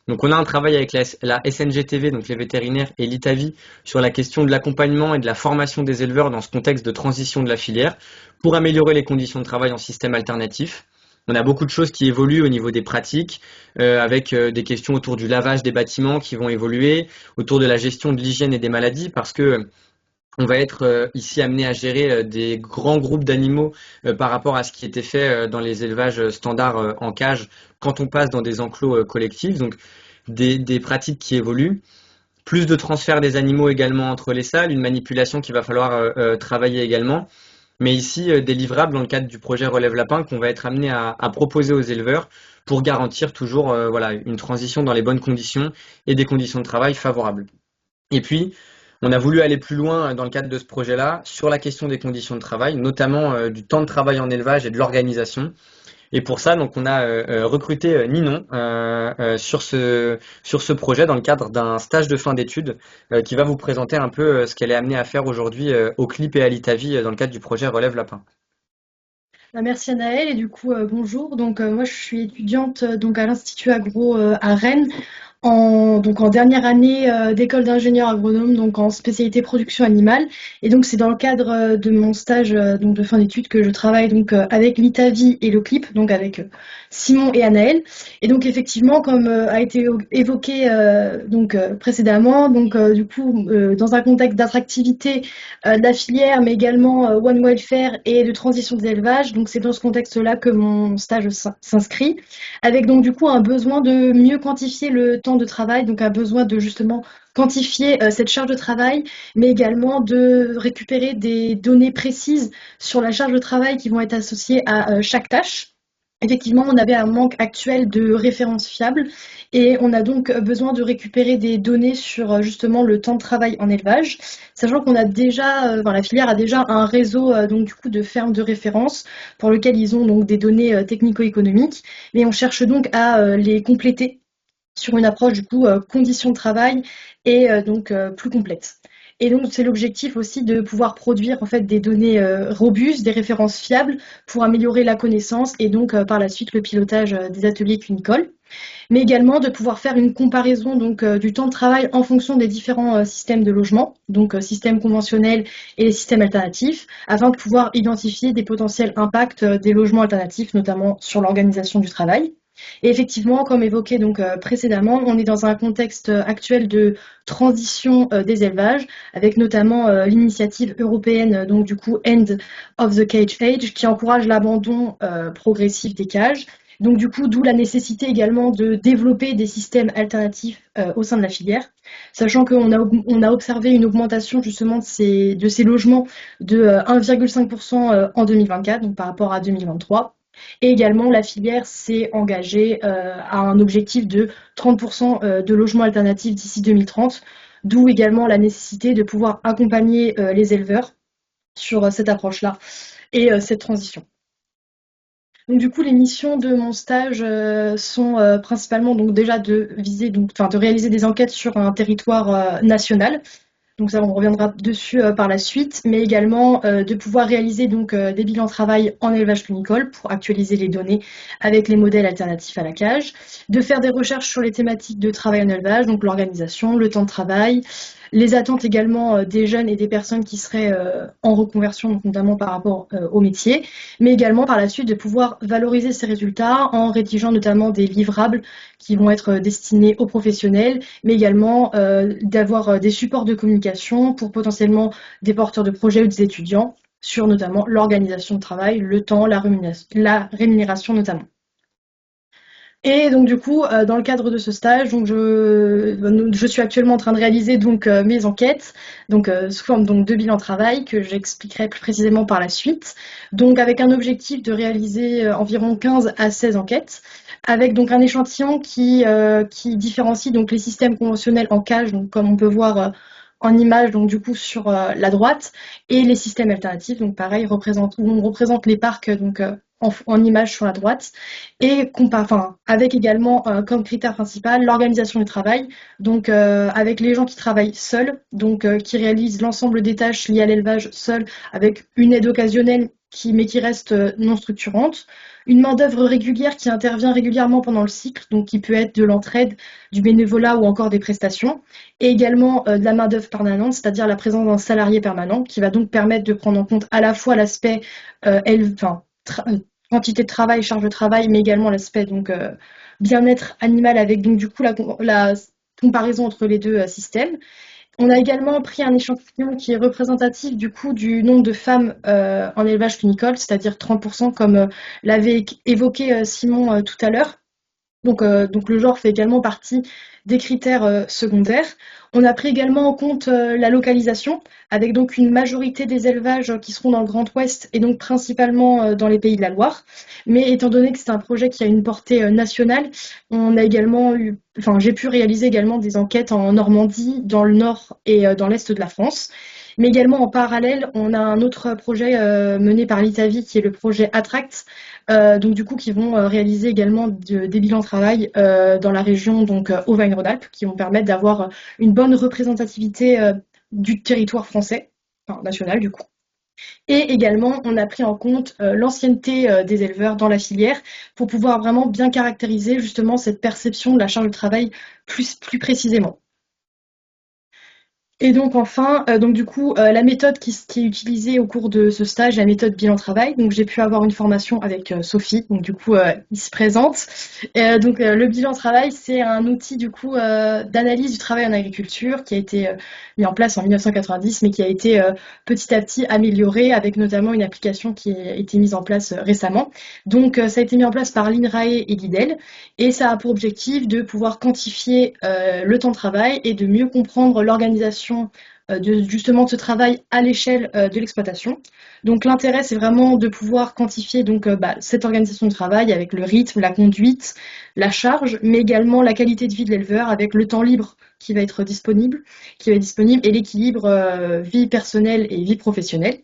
Donc on a un travail avec la SNGTV, donc les vétérinaires, et l'ITAVI sur la question de l'accompagnement et de la formation des éleveurs dans ce contexte de transition de la filière pour améliorer les conditions de travail en système alternatif. On a beaucoup de choses qui évoluent au niveau des pratiques, avec des questions autour du lavage des bâtiments qui vont évoluer, autour de la gestion de l'hygiène et des maladies, parce que on va être ici amené à gérer des grands groupes d'animaux par rapport à ce qui était fait dans les élevages standards en cage quand on passe dans des enclos collectifs. Donc des pratiques qui évoluent. Plus de transfert des animaux également entre les salles, une manipulation qu'il va falloir travailler également. Mais ici, des livrables dans le cadre du projet Relève Lapin qu'on va être amené à proposer aux éleveurs pour garantir toujours une transition dans les bonnes conditions et des conditions de travail favorables. Et puis, on a voulu aller plus loin dans le cadre de ce projet-là sur la question des conditions de travail, notamment du temps de travail en élevage et de l'organisation. Et pour ça, donc, on a recruté Ninon sur ce projet dans le cadre d'un stage de fin d'études qui va vous présenter un peu ce qu'elle est amenée à faire aujourd'hui au CLIP et à l'ITAVI dans le cadre du projet Relève Lapin. Merci Anaëlle et du coup bonjour. Donc moi je suis étudiante donc à l'Institut Agro à Rennes donc en dernière année d'école d'ingénieur agronome, donc en spécialité production animale. Et donc c'est dans le cadre de mon stage donc de fin d'études que je travaille donc avec l'ITAVI et le CLIP, donc avec Simon et Anaëlle. Et donc effectivement, comme a été évoqué précédemment, donc du coup dans un contexte d'attractivité de la filière, mais également One Welfare et de transition des élevages. Donc c'est dans ce contexte-là que mon stage s'inscrit, avec donc du coup un besoin de mieux quantifier le temps de travail, donc a besoin de justement quantifier cette charge de travail, mais également de récupérer des données précises sur la charge de travail qui vont être associées à chaque tâche. Effectivement, on avait un manque actuel de références fiables et on a donc besoin de récupérer des données sur justement le temps de travail en élevage, sachant qu'on a déjà, la filière a déjà un réseau donc du coup de fermes de référence pour lequel ils ont donc des données technico-économiques, mais on cherche donc à les compléter sur une approche du coup conditions de travail et donc plus complète. Et donc c'est l'objectif aussi de pouvoir produire en fait des données robustes, des références fiables pour améliorer la connaissance et donc par la suite le pilotage des ateliers cunicoles, mais également de pouvoir faire une comparaison donc du temps de travail en fonction des différents systèmes de logement, donc systèmes conventionnels et les systèmes alternatifs, afin de pouvoir identifier des potentiels impacts des logements alternatifs, notamment sur l'organisation du travail. Et effectivement, comme évoqué donc précédemment, on est dans un contexte actuel de transition des élevages, avec notamment l'initiative européenne, donc du coup End of the Cage Age, qui encourage l'abandon progressif des cages. Donc du coup, d'où la nécessité également de développer des systèmes alternatifs au sein de la filière, sachant qu'on a observé une augmentation justement de ces logements de 1,5% en 2024, donc par rapport à 2023. Et également, la filière s'est engagée à un objectif de 30% de logements alternatifs d'ici 2030, d'où également la nécessité de pouvoir accompagner les éleveurs sur cette approche-là et cette transition. Donc du coup, les missions de mon stage sont principalement donc déjà de viser de réaliser des enquêtes sur un territoire national. Donc ça, on reviendra dessus par la suite, mais également de pouvoir réaliser donc des bilans de travail en élevage cunicole pour actualiser les données avec les modèles alternatifs à la cage, de faire des recherches sur les thématiques de travail en élevage, donc l'organisation, le temps de travail, les attentes également des jeunes et des personnes qui seraient en reconversion, donc notamment par rapport au métier, mais également par la suite de pouvoir valoriser ces résultats en rédigeant notamment des livrables qui vont être destinés aux professionnels, mais également d'avoir des supports de communication pour potentiellement des porteurs de projets ou des étudiants sur notamment l'organisation de travail, le temps, la rémunération notamment. Et donc du coup, dans le cadre de ce stage, donc je suis actuellement en train de réaliser donc mes enquêtes, donc sous forme donc de bilan de travail que j'expliquerai plus précisément par la suite. Donc avec un objectif de réaliser environ 15 à 16 enquêtes, avec donc un échantillon qui différencie donc les systèmes conventionnels en cage, donc comme on peut voir en image, donc du coup sur la droite, et les systèmes alternatifs, donc pareil, où on représente les parcs donc en image sur la droite, et avec également comme critère principal l'organisation du travail, donc avec les gens qui travaillent seuls, donc qui réalisent l'ensemble des tâches liées à l'élevage seuls, avec une aide occasionnelle mais qui reste non structurante, une main-d'œuvre régulière qui intervient régulièrement pendant le cycle, donc qui peut être de l'entraide, du bénévolat ou encore des prestations, et également de la main-d'œuvre permanente, c'est-à-dire la présence d'un salarié permanent, qui va donc permettre de prendre en compte à la fois l'aspect quantité de travail, charge de travail, mais également l'aspect donc bien-être animal avec donc du coup la comparaison entre les deux systèmes. On a également pris un échantillon qui est représentatif du coup du nombre de femmes en élevage cunicole, c'est-à-dire 30% comme l'avait évoqué Simon tout à l'heure. Donc le genre fait également partie des critères secondaires. On a pris également en compte la localisation, avec donc une majorité des élevages qui seront dans le Grand Ouest et donc principalement dans les Pays de la Loire. Mais étant donné que c'est un projet qui a une portée nationale, j'ai pu réaliser également des enquêtes en Normandie, dans le nord et dans l'est de la France. Mais également en parallèle, on a un autre projet mené par l'ITAVI qui est le projet Attract, donc du coup qui vont réaliser également des bilans de travail dans la région donc Auvergne-Rhône-Alpes, qui vont permettre d'avoir une bonne représentativité du territoire français, enfin national du coup. Et également, on a pris en compte l'ancienneté des éleveurs dans la filière pour pouvoir vraiment bien caractériser justement cette perception de la charge de travail plus précisément. Et donc enfin, donc du coup, la méthode qui est utilisée au cours de ce stage, la méthode bilan-travail. Donc j'ai pu avoir une formation avec Sophie, donc du coup ici présente. Donc le bilan-travail, c'est un outil du coup d'analyse du travail en agriculture qui a été mis en place en 1990, mais qui a été petit à petit amélioré avec notamment une application qui a été mise en place récemment. Donc ça a été mis en place par l'INRAE et l'IDEL, et ça a pour objectif de pouvoir quantifier le temps de travail et de mieux comprendre l'organisation justement de ce travail à l'échelle de l'exploitation. Donc l'intérêt, c'est vraiment de pouvoir quantifier donc, cette organisation de travail avec le rythme, la conduite, la charge, mais également la qualité de vie de l'éleveur avec le temps libre qui va être disponible et l'équilibre vie personnelle et vie professionnelle.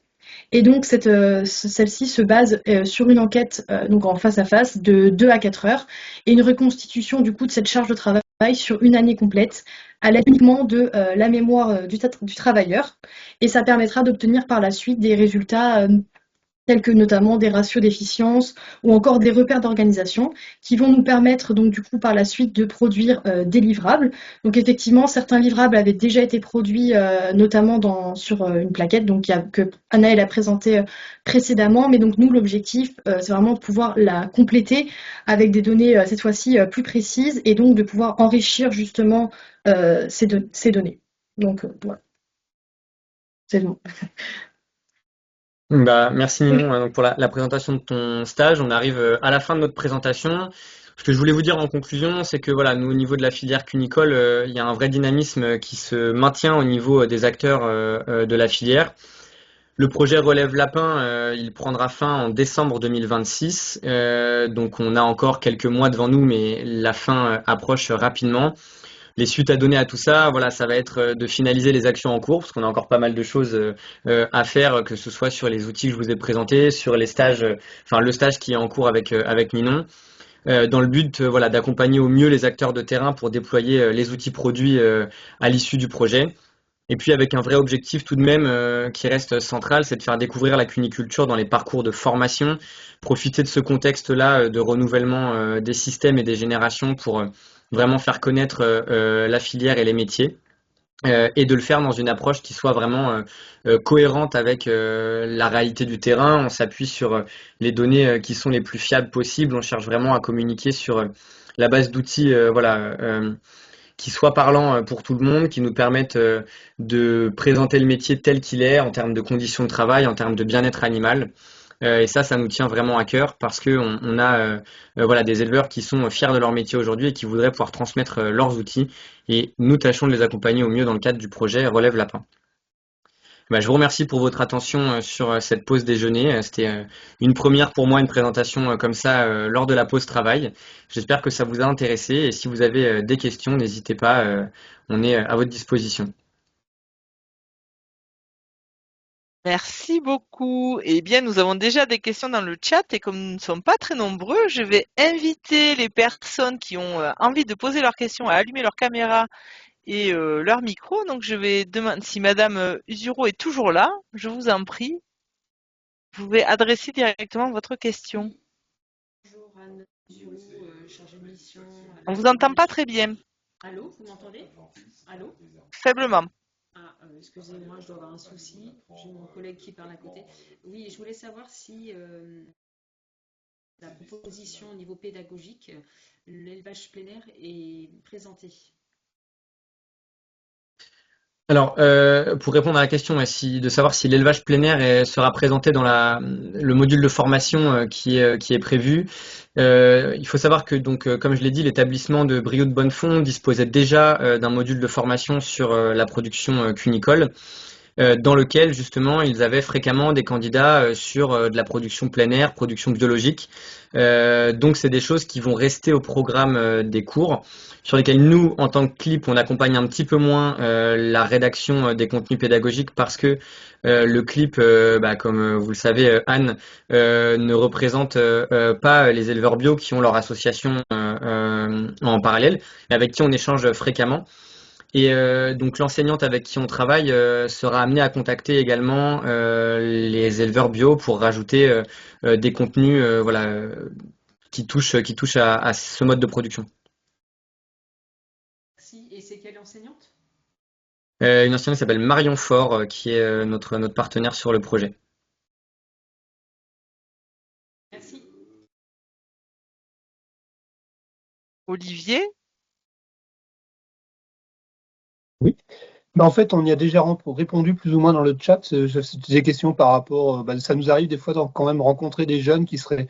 Et donc, celle-ci se base sur une enquête donc en face à face de 2 à 4 heures et une reconstitution du coup de cette charge de travail sur une année complète à l'aide uniquement de la mémoire du travailleur. Et ça permettra d'obtenir par la suite des résultats tels que notamment des ratios d'efficience ou encore des repères d'organisation qui vont nous permettre donc du coup par la suite de produire des livrables. Donc effectivement, certains livrables avaient déjà été produits notamment sur une plaquette donc que Anaëlle a présenté précédemment, mais donc nous l'objectif c'est vraiment de pouvoir la compléter avec des données cette fois-ci plus précises et donc de pouvoir enrichir justement ces données. Donc voilà, c'est bon. Bah, merci Ninon pour la présentation de ton stage. On arrive à la fin de notre présentation. Ce que je voulais vous dire en conclusion, c'est que voilà, nous au niveau de la filière cunicole, il y a un vrai dynamisme qui se maintient au niveau des acteurs de la filière. Le projet Relève Lapin, il prendra fin en décembre 2026. Donc on a encore quelques mois devant nous, mais la fin approche rapidement. Les suites à donner à tout ça, voilà, ça va être de finaliser les actions en cours, parce qu'on a encore pas mal de choses à faire, que ce soit sur les outils que je vous ai présentés, sur les stages, enfin le stage qui est en cours avec Ninon, dans le but voilà, d'accompagner au mieux les acteurs de terrain pour déployer les outils produits à l'issue du projet. Et puis avec un vrai objectif tout de même qui reste central, c'est de faire découvrir la cuniculture dans les parcours de formation, profiter de ce contexte-là de renouvellement des systèmes et des générations pour vraiment faire connaître la filière et les métiers. Et de le faire dans une approche qui soit vraiment cohérente avec la réalité du terrain. On s'appuie sur les données qui sont les plus fiables possibles. On cherche vraiment à communiquer sur la base d'outils qui soient parlants pour tout le monde, qui nous permettent de présenter le métier tel qu'il est en termes de conditions de travail, en termes de bien-être animal. Et ça nous tient vraiment à cœur parce que on a voilà, des éleveurs qui sont fiers de leur métier aujourd'hui et qui voudraient pouvoir transmettre leurs outils. Et nous tâchons de les accompagner au mieux dans le cadre du projet Relève Lapin. Bah, je vous remercie pour votre attention sur cette pause déjeuner. C'était une première pour moi, une présentation comme ça lors de la pause travail. J'espère que ça vous a intéressé et si vous avez des questions, n'hésitez pas, on est à votre disposition. Merci beaucoup. Eh bien, nous avons déjà des questions dans le chat et comme nous ne sommes pas très nombreux, je vais inviter les personnes qui ont envie de poser leurs questions à allumer leur caméra et leur micro. Donc, je vais demander si Madame Usuro est toujours là. Je vous en prie, vous pouvez adresser directement votre question. Bonjour Anne Zuro, chargée de mission. On vous entend pas très bien. Allô, vous m'entendez? Allô? Faiblement. Ah, excusez-moi, je dois avoir un souci. J'ai mon collègue qui parle à côté. Oui, je voulais savoir si la proposition au niveau pédagogique, l'élevage plein air est présenté. Alors, pour répondre à la question, de savoir si l'élevage plein air sera présenté dans le module de formation qui est prévu, il faut savoir que donc, comme je l'ai dit, l'établissement de Brioude de Bonnefond disposait déjà d'un module de formation sur la production cunicole, dans lequel justement ils avaient fréquemment des candidats sur de la production plein air, production biologique. Donc c'est des choses qui vont rester au programme des cours, sur lesquels nous, en tant que CLIP, on accompagne un petit peu moins la rédaction des contenus pédagogiques parce que le CLIP, comme vous le savez, Anne, ne représente pas les éleveurs bio qui ont leur association en parallèle, et avec qui on échange fréquemment. Et donc l'enseignante avec qui on travaille sera amenée à contacter également les éleveurs bio pour rajouter des contenus qui touchent à ce mode de production. Si, et c'est quelle enseignante? Une enseignante qui s'appelle Marion Faure, qui est notre partenaire sur le projet. Merci. Olivier? Oui. En fait, on y a déjà répondu plus ou moins dans le chat. C'était des questions par rapport. Ça nous arrive des fois quand même rencontrer des jeunes qui seraient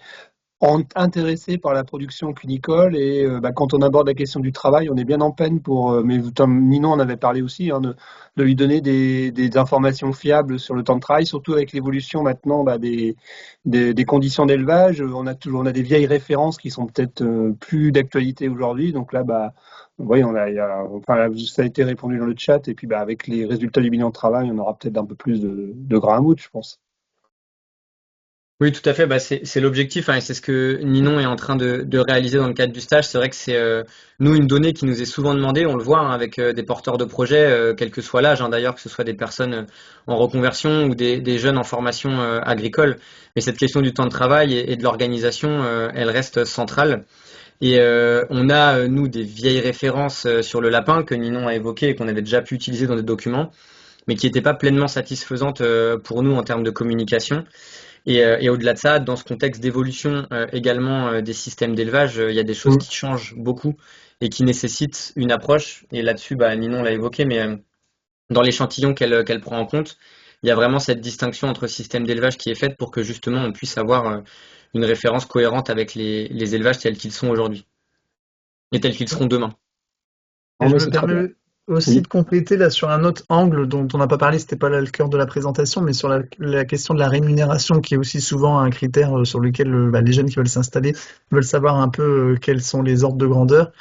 intéressés par la production cunicole et quand on aborde la question du travail, on est bien en peine mais Ninon en avait parlé aussi, hein, de lui donner des informations fiables sur le temps de travail, surtout avec l'évolution maintenant des conditions d'élevage. On a des vieilles références qui sont peut-être plus d'actualité aujourd'hui. Donc là, oui, ça a été répondu dans le chat et puis avec les résultats du bilan de travail, on aura peut-être un peu plus de grain à moudre, je pense. Oui, tout à fait. C'est l'objectif, hein, et c'est ce que Ninon est en train de réaliser dans le cadre du stage. C'est vrai que c'est nous une donnée qui nous est souvent demandée. On le voit, hein, avec des porteurs de projets, quel que soit l'âge, hein, d'ailleurs, que ce soit des personnes en reconversion ou des jeunes en formation agricole. Mais cette question du temps de travail et de l'organisation, elle reste centrale. Et on a, nous, des vieilles références sur le lapin que Ninon a évoquées et qu'on avait déjà pu utiliser dans des documents, mais qui n'étaient pas pleinement satisfaisantes pour nous en termes de communication. Et au-delà de ça, dans ce contexte d'évolution également des systèmes d'élevage, il y a des choses qui changent beaucoup et qui nécessitent une approche. Et là-dessus, Ninon l'a évoqué, mais dans l'échantillon qu'elle prend en compte, il y a vraiment cette distinction entre système d'élevage qui est faite pour que justement on puisse avoir une référence cohérente avec les élevages tels qu'ils sont aujourd'hui et tels qu'ils seront demain. Et je me permets aussi de compléter là sur un autre angle dont on n'a pas parlé, c'était pas là le cœur de la présentation, mais sur la question de la rémunération, qui est aussi souvent un critère sur lequel les jeunes qui veulent s'installer veulent savoir un peu quels sont les ordres de grandeur.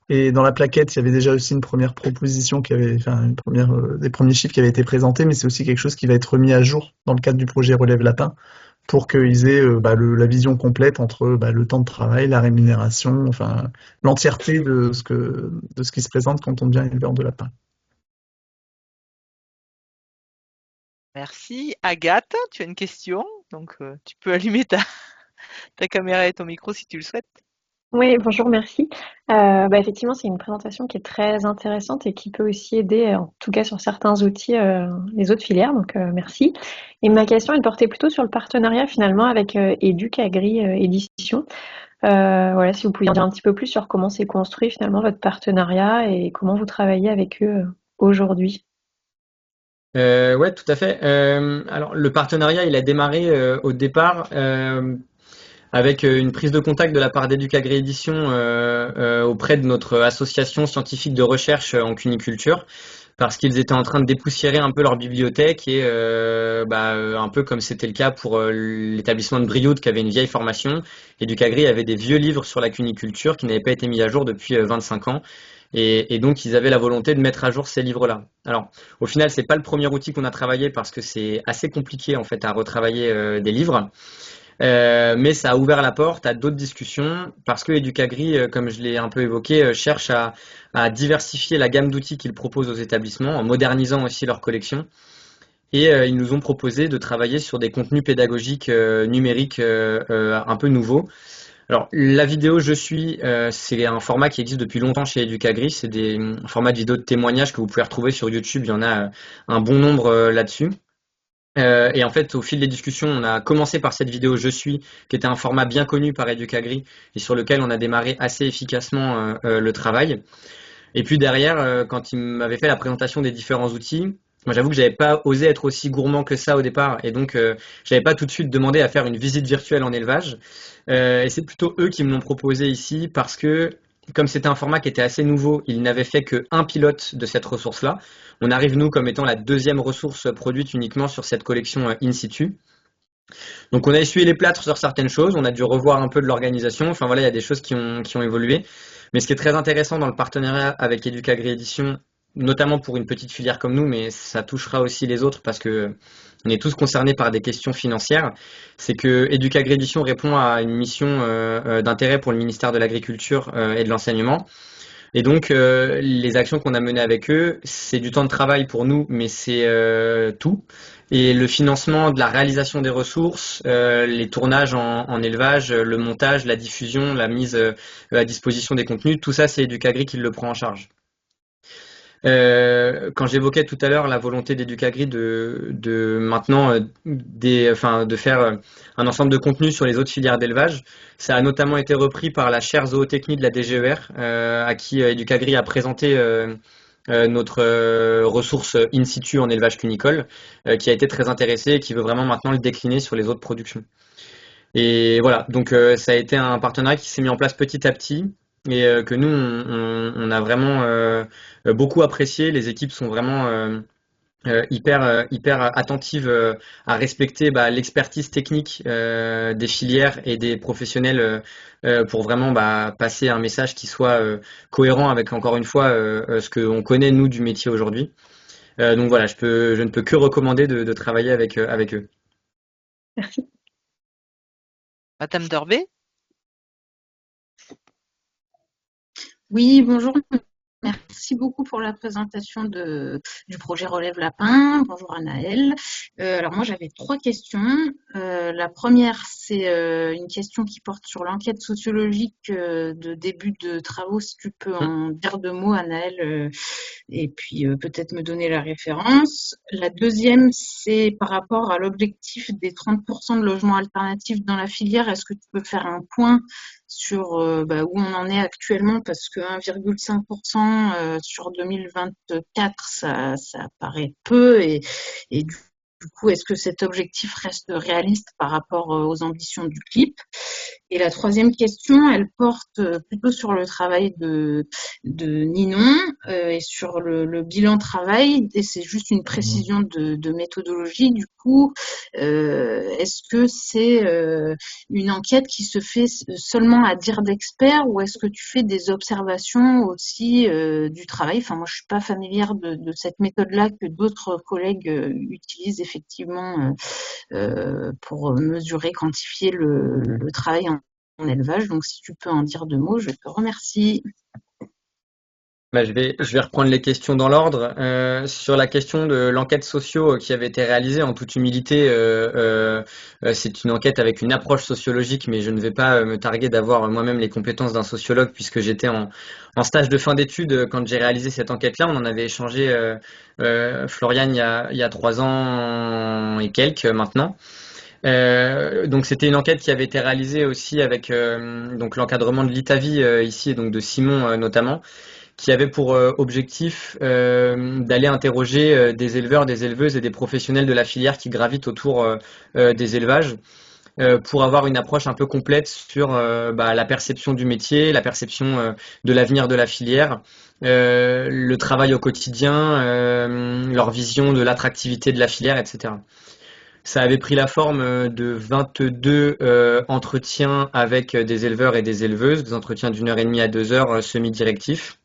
Et dans la plaquette, il y avait déjà aussi une première proposition des premiers chiffres qui avaient été présentés, mais c'est aussi quelque chose qui va être remis à jour dans le cadre du projet Relève Lapin, pour qu'ils aient la vision complète entre le temps de travail, la rémunération, enfin l'entièreté de ce qui se présente quand on devient éleveur de lapins. Merci. Agathe, tu as une question, donc tu peux allumer ta caméra et ton micro si tu le souhaites. Oui, bonjour, merci. Effectivement, c'est une présentation qui est très intéressante et qui peut aussi aider, en tout cas sur certains outils, les autres filières, donc merci. Et ma question, elle portait plutôt sur le partenariat finalement avec Educagri Édition. Voilà, si vous pouviez en dire un petit peu plus sur comment s'est construit finalement votre partenariat et comment vous travaillez avec eux aujourd'hui. Ouais, tout à fait. Alors, le partenariat, il a démarré au départ avec une prise de contact de la part d'Educagri Édition auprès de notre association scientifique de recherche en cuniculture, parce qu'ils étaient en train de dépoussiérer un peu leur bibliothèque et un peu comme c'était le cas pour l'établissement de Brioude qui avait une vieille formation. Educagri avait des vieux livres sur la cuniculture qui n'avaient pas été mis à jour depuis 25 ans. Et donc, ils avaient la volonté de mettre à jour ces livres-là. Alors, au final, c'est pas le premier outil qu'on a travaillé parce que c'est assez compliqué en fait à retravailler des livres. Mais ça a ouvert la porte à d'autres discussions parce que Educagri, comme je l'ai un peu évoqué, cherche à diversifier la gamme d'outils qu'ils proposent aux établissements en modernisant aussi leur collection. Et ils nous ont proposé de travailler sur des contenus pédagogiques numériques un peu nouveaux. Alors, la vidéo Je suis, c'est un format qui existe depuis longtemps chez Educagri. C'est un format de vidéo de témoignage que vous pouvez retrouver sur YouTube. Il y en a un bon nombre là-dessus. Et en fait, au fil des discussions, on a commencé par cette vidéo Je suis, qui était un format bien connu par Educagri et sur lequel on a démarré assez efficacement le travail. Et puis derrière, quand il m'avait fait la présentation des différents outils, moi j'avoue que j'avais pas osé être aussi gourmand que ça au départ, et donc j'avais pas tout de suite demandé à faire une visite virtuelle en élevage. Et c'est plutôt eux qui me l'ont proposé ici parce que comme c'était un format qui était assez nouveau, ils n'avaient fait qu'un pilote de cette ressource-là. On arrive, nous, comme étant la deuxième ressource produite uniquement sur cette collection in situ. Donc on a essuyé les plâtres sur certaines choses, on a dû revoir un peu de l'organisation, enfin voilà, il y a des choses qui ont évolué. Mais ce qui est très intéressant dans le partenariat avec Educagri Édition, notamment pour une petite filière comme nous, mais ça touchera aussi les autres parce que on est tous concernés par des questions financières, c'est que Educagri Édition répond à une mission d'intérêt pour le ministère de l'Agriculture et de l'Enseignement. Et donc, les actions qu'on a menées avec eux, c'est du temps de travail pour nous, mais c'est tout. Et le financement de la réalisation des ressources, les tournages en élevage, le montage, la diffusion, la mise à disposition des contenus, tout ça, c'est Educagri qui le prend en charge. Quand j'évoquais tout à l'heure la volonté d'Educagri de maintenant de faire un ensemble de contenus sur les autres filières d'élevage, ça a notamment été repris par la chaire zootechnie de la DGER, à qui Educagri a présenté notre ressource in situ en élevage cunicole, qui a été très intéressée et qui veut vraiment maintenant le décliner sur les autres productions. Et voilà, donc ça a été un partenariat qui s'est mis en place petit à petit et que nous, on a vraiment beaucoup apprécié. Les équipes sont vraiment hyper attentives à respecter l'expertise technique des filières et des professionnels pour vraiment passer un message qui soit cohérent avec, encore une fois, ce qu'on connaît, nous, du métier aujourd'hui. Donc voilà, je ne peux que recommander de travailler avec eux. Merci. Madame Dorbet? Oui, bonjour. Merci beaucoup pour la présentation du projet Relève Lapin. Bonjour Anaëlle. Alors moi j'avais 3 questions. La première c'est une question qui porte sur l'enquête sociologique de début de travaux. Si tu peux en dire 2 mots Anaëlle, et puis peut-être me donner la référence. La deuxième c'est par rapport à l'objectif des 30% de logements alternatifs dans la filière. Est-ce que tu peux faire un point sur où on en est actuellement, parce que 1,5% sur 2024, ça paraît peu, et du coup, est-ce que cet objectif reste réaliste par rapport aux ambitions du CLIP? Et la troisième question, elle porte plutôt sur le travail de Ninon et sur le bilan travail, et c'est juste une précision de méthodologie. Du coup, est-ce que c'est une enquête qui se fait seulement à dire d'experts, ou est-ce que tu fais des observations aussi du travail? Enfin, moi, je suis pas familière de cette méthode-là que d'autres collègues utilisent effectivement pour mesurer, quantifier le travail en élevage. Donc, si tu peux en dire 2 mots, je te remercie. Je vais reprendre les questions dans l'ordre. Sur la question de l'enquête socio qui avait été réalisée, en toute humilité, c'est une enquête avec une approche sociologique, mais je ne vais pas me targuer d'avoir moi-même les compétences d'un sociologue, puisque j'étais en stage de fin d'études quand j'ai réalisé cette enquête-là. On en avait échangé, Floriane, il y a 3 ans et quelques maintenant. Donc c'était une enquête qui avait été réalisée aussi avec donc l'encadrement de l'ITAVI ici, et donc de Simon notamment, qui avait pour objectif d'aller interroger des éleveurs, des éleveuses et des professionnels de la filière qui gravitent autour des élevages, pour avoir une approche un peu complète sur la perception du métier, la perception de l'avenir de la filière, le travail au quotidien, leur vision de l'attractivité de la filière, etc. Ça avait pris la forme de 22 entretiens avec des éleveurs et des éleveuses, des entretiens d'1h30 à 2 heures semi-directifs,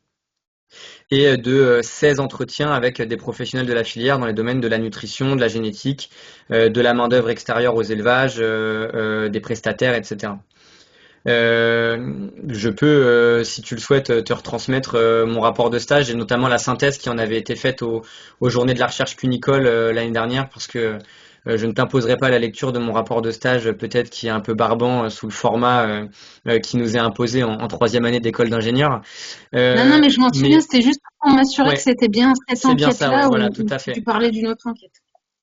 et de 16 entretiens avec des professionnels de la filière dans les domaines de la nutrition, de la génétique, de la main-d'œuvre extérieure aux élevages, des prestataires, etc. Je peux, si tu le souhaites, te retransmettre mon rapport de stage, et notamment la synthèse qui en avait été faite aux Journées de la recherche cunicole l'année dernière, parce que je ne t'imposerai pas la lecture de mon rapport de stage, peut-être qui est un peu barbant sous le format qui nous est imposé en 3e année d'école d'ingénieur. Non, mais je m'en souviens, c'était juste pour m'assurer Ouais, que c'était bien cette c'est bien ça, enquête-là, ouais, voilà, ou tout à fait. tu parlais d'une autre enquête.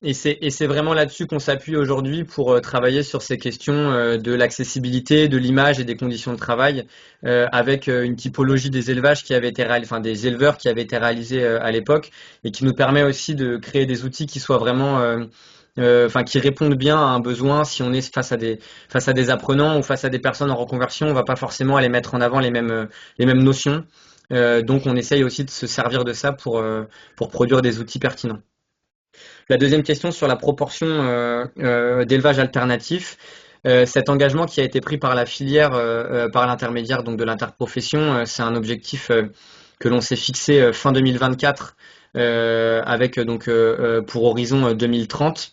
Et c'est vraiment là-dessus qu'on s'appuie aujourd'hui pour travailler sur ces questions de l'accessibilité, de l'image et des conditions de travail, avec une typologie des élevages qui avait été enfin des éleveurs qui avaient été réalisés à l'époque, et qui nous permet aussi de créer des outils qui soient vraiment qui répondent bien à un besoin. Si on est face à des apprenants ou face à des personnes en reconversion, on va pas forcément aller mettre en avant les mêmes notions. Donc on essaye aussi de se servir de ça pour produire des outils pertinents. La deuxième question sur la proportion d'élevage alternatif. Cet engagement qui a été pris par la filière, par l'intermédiaire donc de l'interprofession, c'est un objectif que l'on s'est fixé fin 2024, avec donc pour horizon 2030.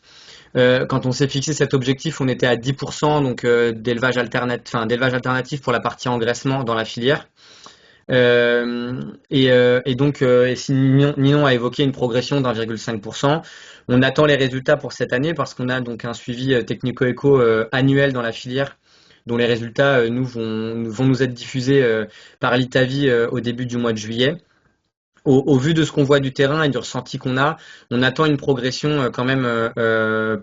Quand on s'est fixé cet objectif, on était à 10% donc d'élevage alternatif pour la partie engraissement dans la filière. Et donc, si Ninon a évoqué une progression d'1,5%, on attend les résultats pour cette année, parce qu'on a donc un suivi technico-éco annuel dans la filière, dont les résultats vont nous être diffusés par l'ITAVI au début du mois de juillet. au vu de ce qu'on voit du terrain et du ressenti qu'on a, on attend une progression quand même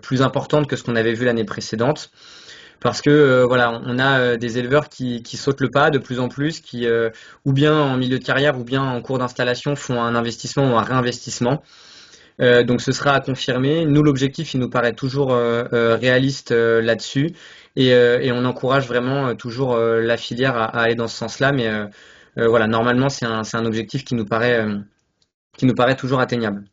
plus importante que ce qu'on avait vu l'année précédente. Parce que voilà, on a des éleveurs qui sautent le pas de plus en plus, qui ou bien en milieu de carrière ou bien en cours d'installation font un investissement ou un réinvestissement. Donc ce sera à confirmer. Nous, l'objectif, il nous paraît toujours réaliste là-dessus, et on encourage vraiment toujours la filière à aller dans ce sens-là. Mais voilà, normalement, c'est un objectif qui nous paraît toujours atteignable.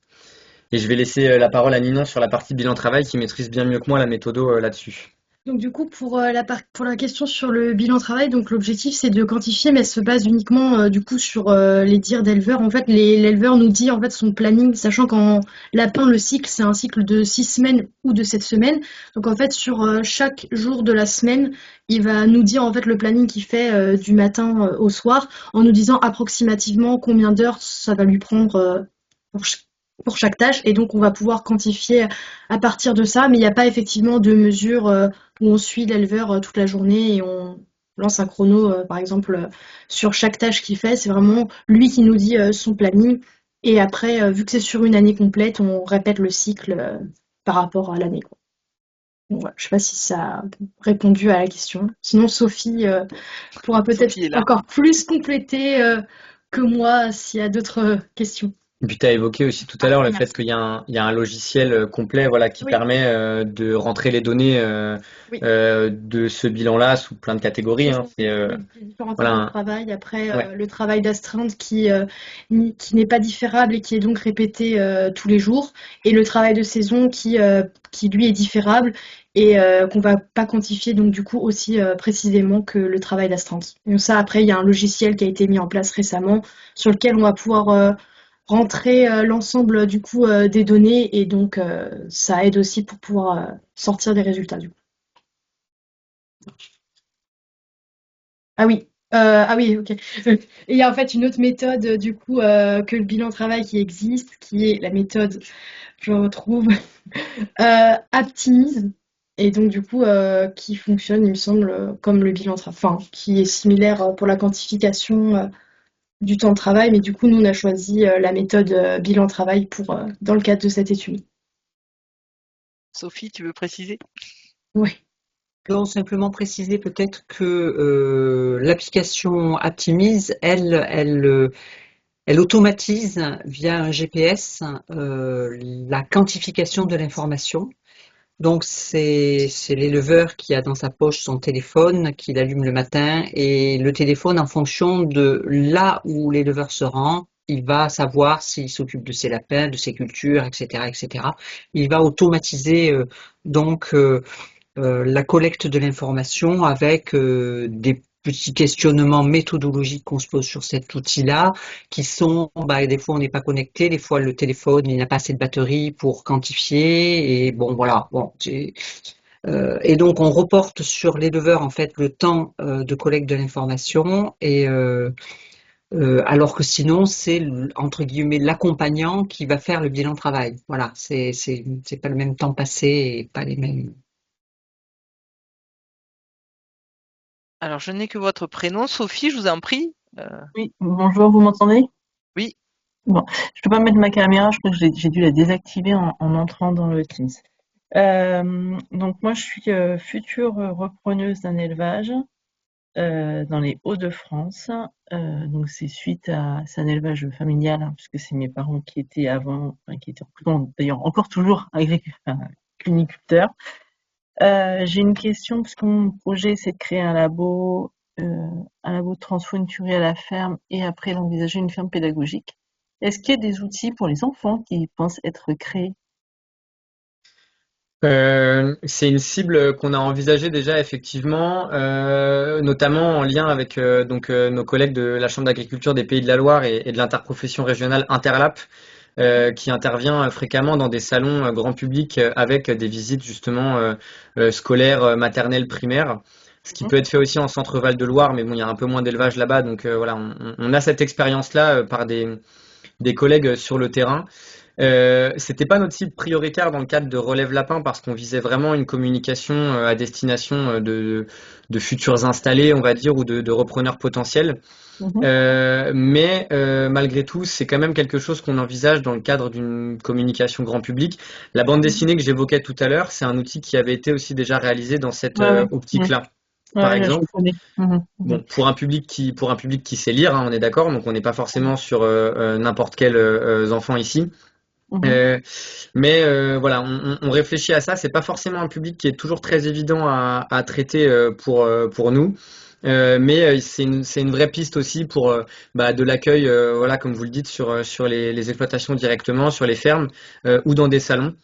Et je vais laisser la parole à Ninon sur la partie bilan travail, qui maîtrise bien mieux que moi la méthodo là-dessus. Donc du coup, pour la question sur le bilan travail, donc l'objectif c'est de quantifier, mais elle se base uniquement du coup sur les dires d'éleveurs. En fait, l'éleveur nous dit en fait son planning, sachant qu'en lapin le cycle c'est un cycle de 6 semaines ou de 7 semaines. Donc en fait sur chaque jour de la semaine, il va nous dire en fait le planning qu'il fait du matin au soir, en nous disant approximativement combien d'heures ça va lui prendre pour, pour chaque tâche. Et donc on va pouvoir quantifier à partir de ça, mais il n'y a pas effectivement de mesure où on suit l'éleveur toute la journée et on lance un chrono, par exemple, sur chaque tâche qu'il fait. C'est vraiment lui qui nous dit son planning. Et après, vu que c'est sur une année complète, on répète le cycle par rapport à l'année, quoi. Donc, voilà. Je ne sais pas si ça a répondu à la question. Sinon, Sophie pourra peut-être Sophie est là. encore plus compléter que moi s'il y a d'autres questions. Et puis tu as évoqué aussi tout à l'heure le Merci. fait qu'il y a un logiciel complet, voilà, qui Oui. permet de rentrer les données Oui. de ce bilan-là sous plein de catégories. C'est Hein. ça. C'est Les différents voilà, types de travail. Après, ouais. le travail d'astreinte qui n'est pas différable et qui est donc répété tous les jours. Et le travail de saison qui lui, est différable et qu'on va pas quantifier donc du coup aussi précisément que le travail d'astreinte. Donc ça, après, il y a un logiciel qui a été mis en place récemment sur lequel on va pouvoir rentrer l'ensemble du coup des données et donc ça aide aussi pour pouvoir sortir des résultats du coup. Ah oui, ok. Et il y a en fait une autre méthode du coup que le bilan travail qui existe, qui est la méthode, je retrouve, Aptimise, et donc du coup qui fonctionne, il me semble, comme le bilan travail, enfin qui est similaire pour la quantification du temps de travail, mais du coup nous on a choisi la méthode bilan travail pour dans le cadre de cette étude. Sophie, tu veux préciser? Oui. Non, simplement préciser peut-être que l'application Aptimise, elle automatise via un GPS la quantification de l'information. Donc c'est l'éleveur qui a dans sa poche son téléphone, qui l'allume le matin, et le téléphone, en fonction de là où l'éleveur se rend, il va savoir s'il s'occupe de ses lapins, de ses cultures, etc., etc. Il va automatiser donc la collecte de l'information avec des petits questionnements méthodologiques qu'on se pose sur cet outil-là, qui sont, des fois on n'est pas connecté, des fois le téléphone il n'a pas assez de batterie pour quantifier, et bon voilà, bon, et donc on reporte sur l'éleveur en fait le temps de collecte de l'information, et alors que sinon c'est entre guillemets l'accompagnant qui va faire le bilan de travail. Voilà, c'est pas le même temps passé et pas les mêmes. Alors, je n'ai que votre prénom. Sophie, je vous en prie. Oui, bonjour, vous m'entendez? Oui. Bon, je peux pas mettre ma caméra, je crois que j'ai dû la désactiver en entrant dans le Teams. Donc moi, je suis future repreneuse d'un élevage dans les Hauts-de-France. Donc c'est c'est un élevage familial, hein, puisque c'est mes parents qui étaient avant, enfin, qui étaient d'ailleurs encore toujours cuniculteurs. J'ai une question, parce que mon projet c'est de créer un labo de transfo-inturie à la ferme et après d'envisager une ferme pédagogique. Est-ce qu'il y a des outils pour les enfants qui pensent être créés? C'est une cible qu'on a envisagée déjà effectivement, notamment en lien avec nos collègues de la Chambre d'agriculture des Pays de la Loire et de l'interprofession régionale Interlap, qui intervient fréquemment dans des salons grand public avec des visites justement scolaires, maternelles, primaires. Ce qui peut être fait aussi en centre Val de Loire, mais bon, il y a un peu moins d'élevage là-bas, donc voilà, on a cette expérience-là par des collègues sur le terrain. C'était pas notre cible prioritaire dans le cadre de Relève Lapin parce qu'on visait vraiment une communication à destination de futurs installés, on va dire, ou de repreneurs potentiels. Mais malgré tout, c'est quand même quelque chose qu'on envisage dans le cadre d'une communication grand public. La bande dessinée que j'évoquais tout à l'heure, c'est un outil qui avait été aussi déjà réalisé dans cette Ouais. optique-là. Par Ouais, je exemple, connais. bon, pour un public qui sait lire, hein, on est d'accord, donc on n'est pas forcément sur n'importe quel enfant ici. Mais voilà, on réfléchit à ça. C'est pas forcément un public qui est toujours très évident à traiter pour nous. Mais c'est une vraie piste aussi pour de l'accueil, voilà, comme vous le dites, sur les exploitations directement, sur les fermes ou dans des salons.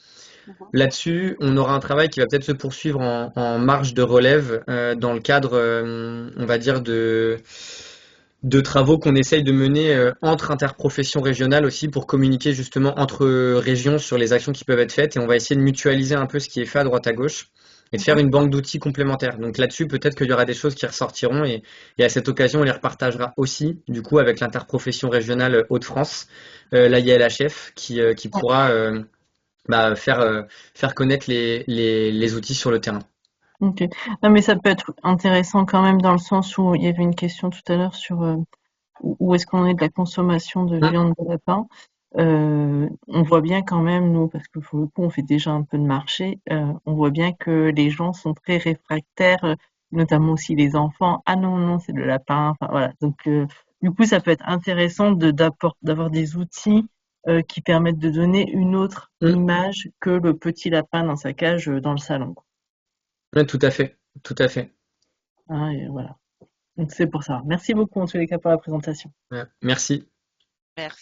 Là-dessus, on aura un travail qui va peut-être se poursuivre en marge de relève dans le cadre, on va dire, de travaux qu'on essaye de mener entre interprofessions régionales aussi pour communiquer justement entre régions sur les actions qui peuvent être faites et on va essayer de mutualiser un peu ce qui est fait à droite à gauche et de faire une banque d'outils complémentaires. Donc là-dessus, peut-être qu'il y aura des choses qui ressortiront et à cette occasion, on les repartagera aussi du coup avec l'interprofession régionale Hauts-de-France, la ILHF, qui pourra faire connaître les outils sur le terrain. Ok. Non, mais ça peut être intéressant quand même dans le sens où il y avait une question tout à l'heure sur où est-ce qu'on est de la consommation de viande de lapin. On voit bien quand même, nous, parce que pour le coup, on fait déjà un peu de marché, on voit bien que les gens sont très réfractaires, notamment aussi les enfants. Ah non, non, c'est le lapin. Enfin, voilà. Donc, du coup, ça peut être intéressant d'avoir des outils qui permettent de donner une autre image que le petit lapin dans sa cage dans le salon. Ouais, tout à fait, tout à fait. Hein, et voilà. Donc c'est pour ça. Merci beaucoup en tous les cas pour la présentation. Ouais, merci. Merci.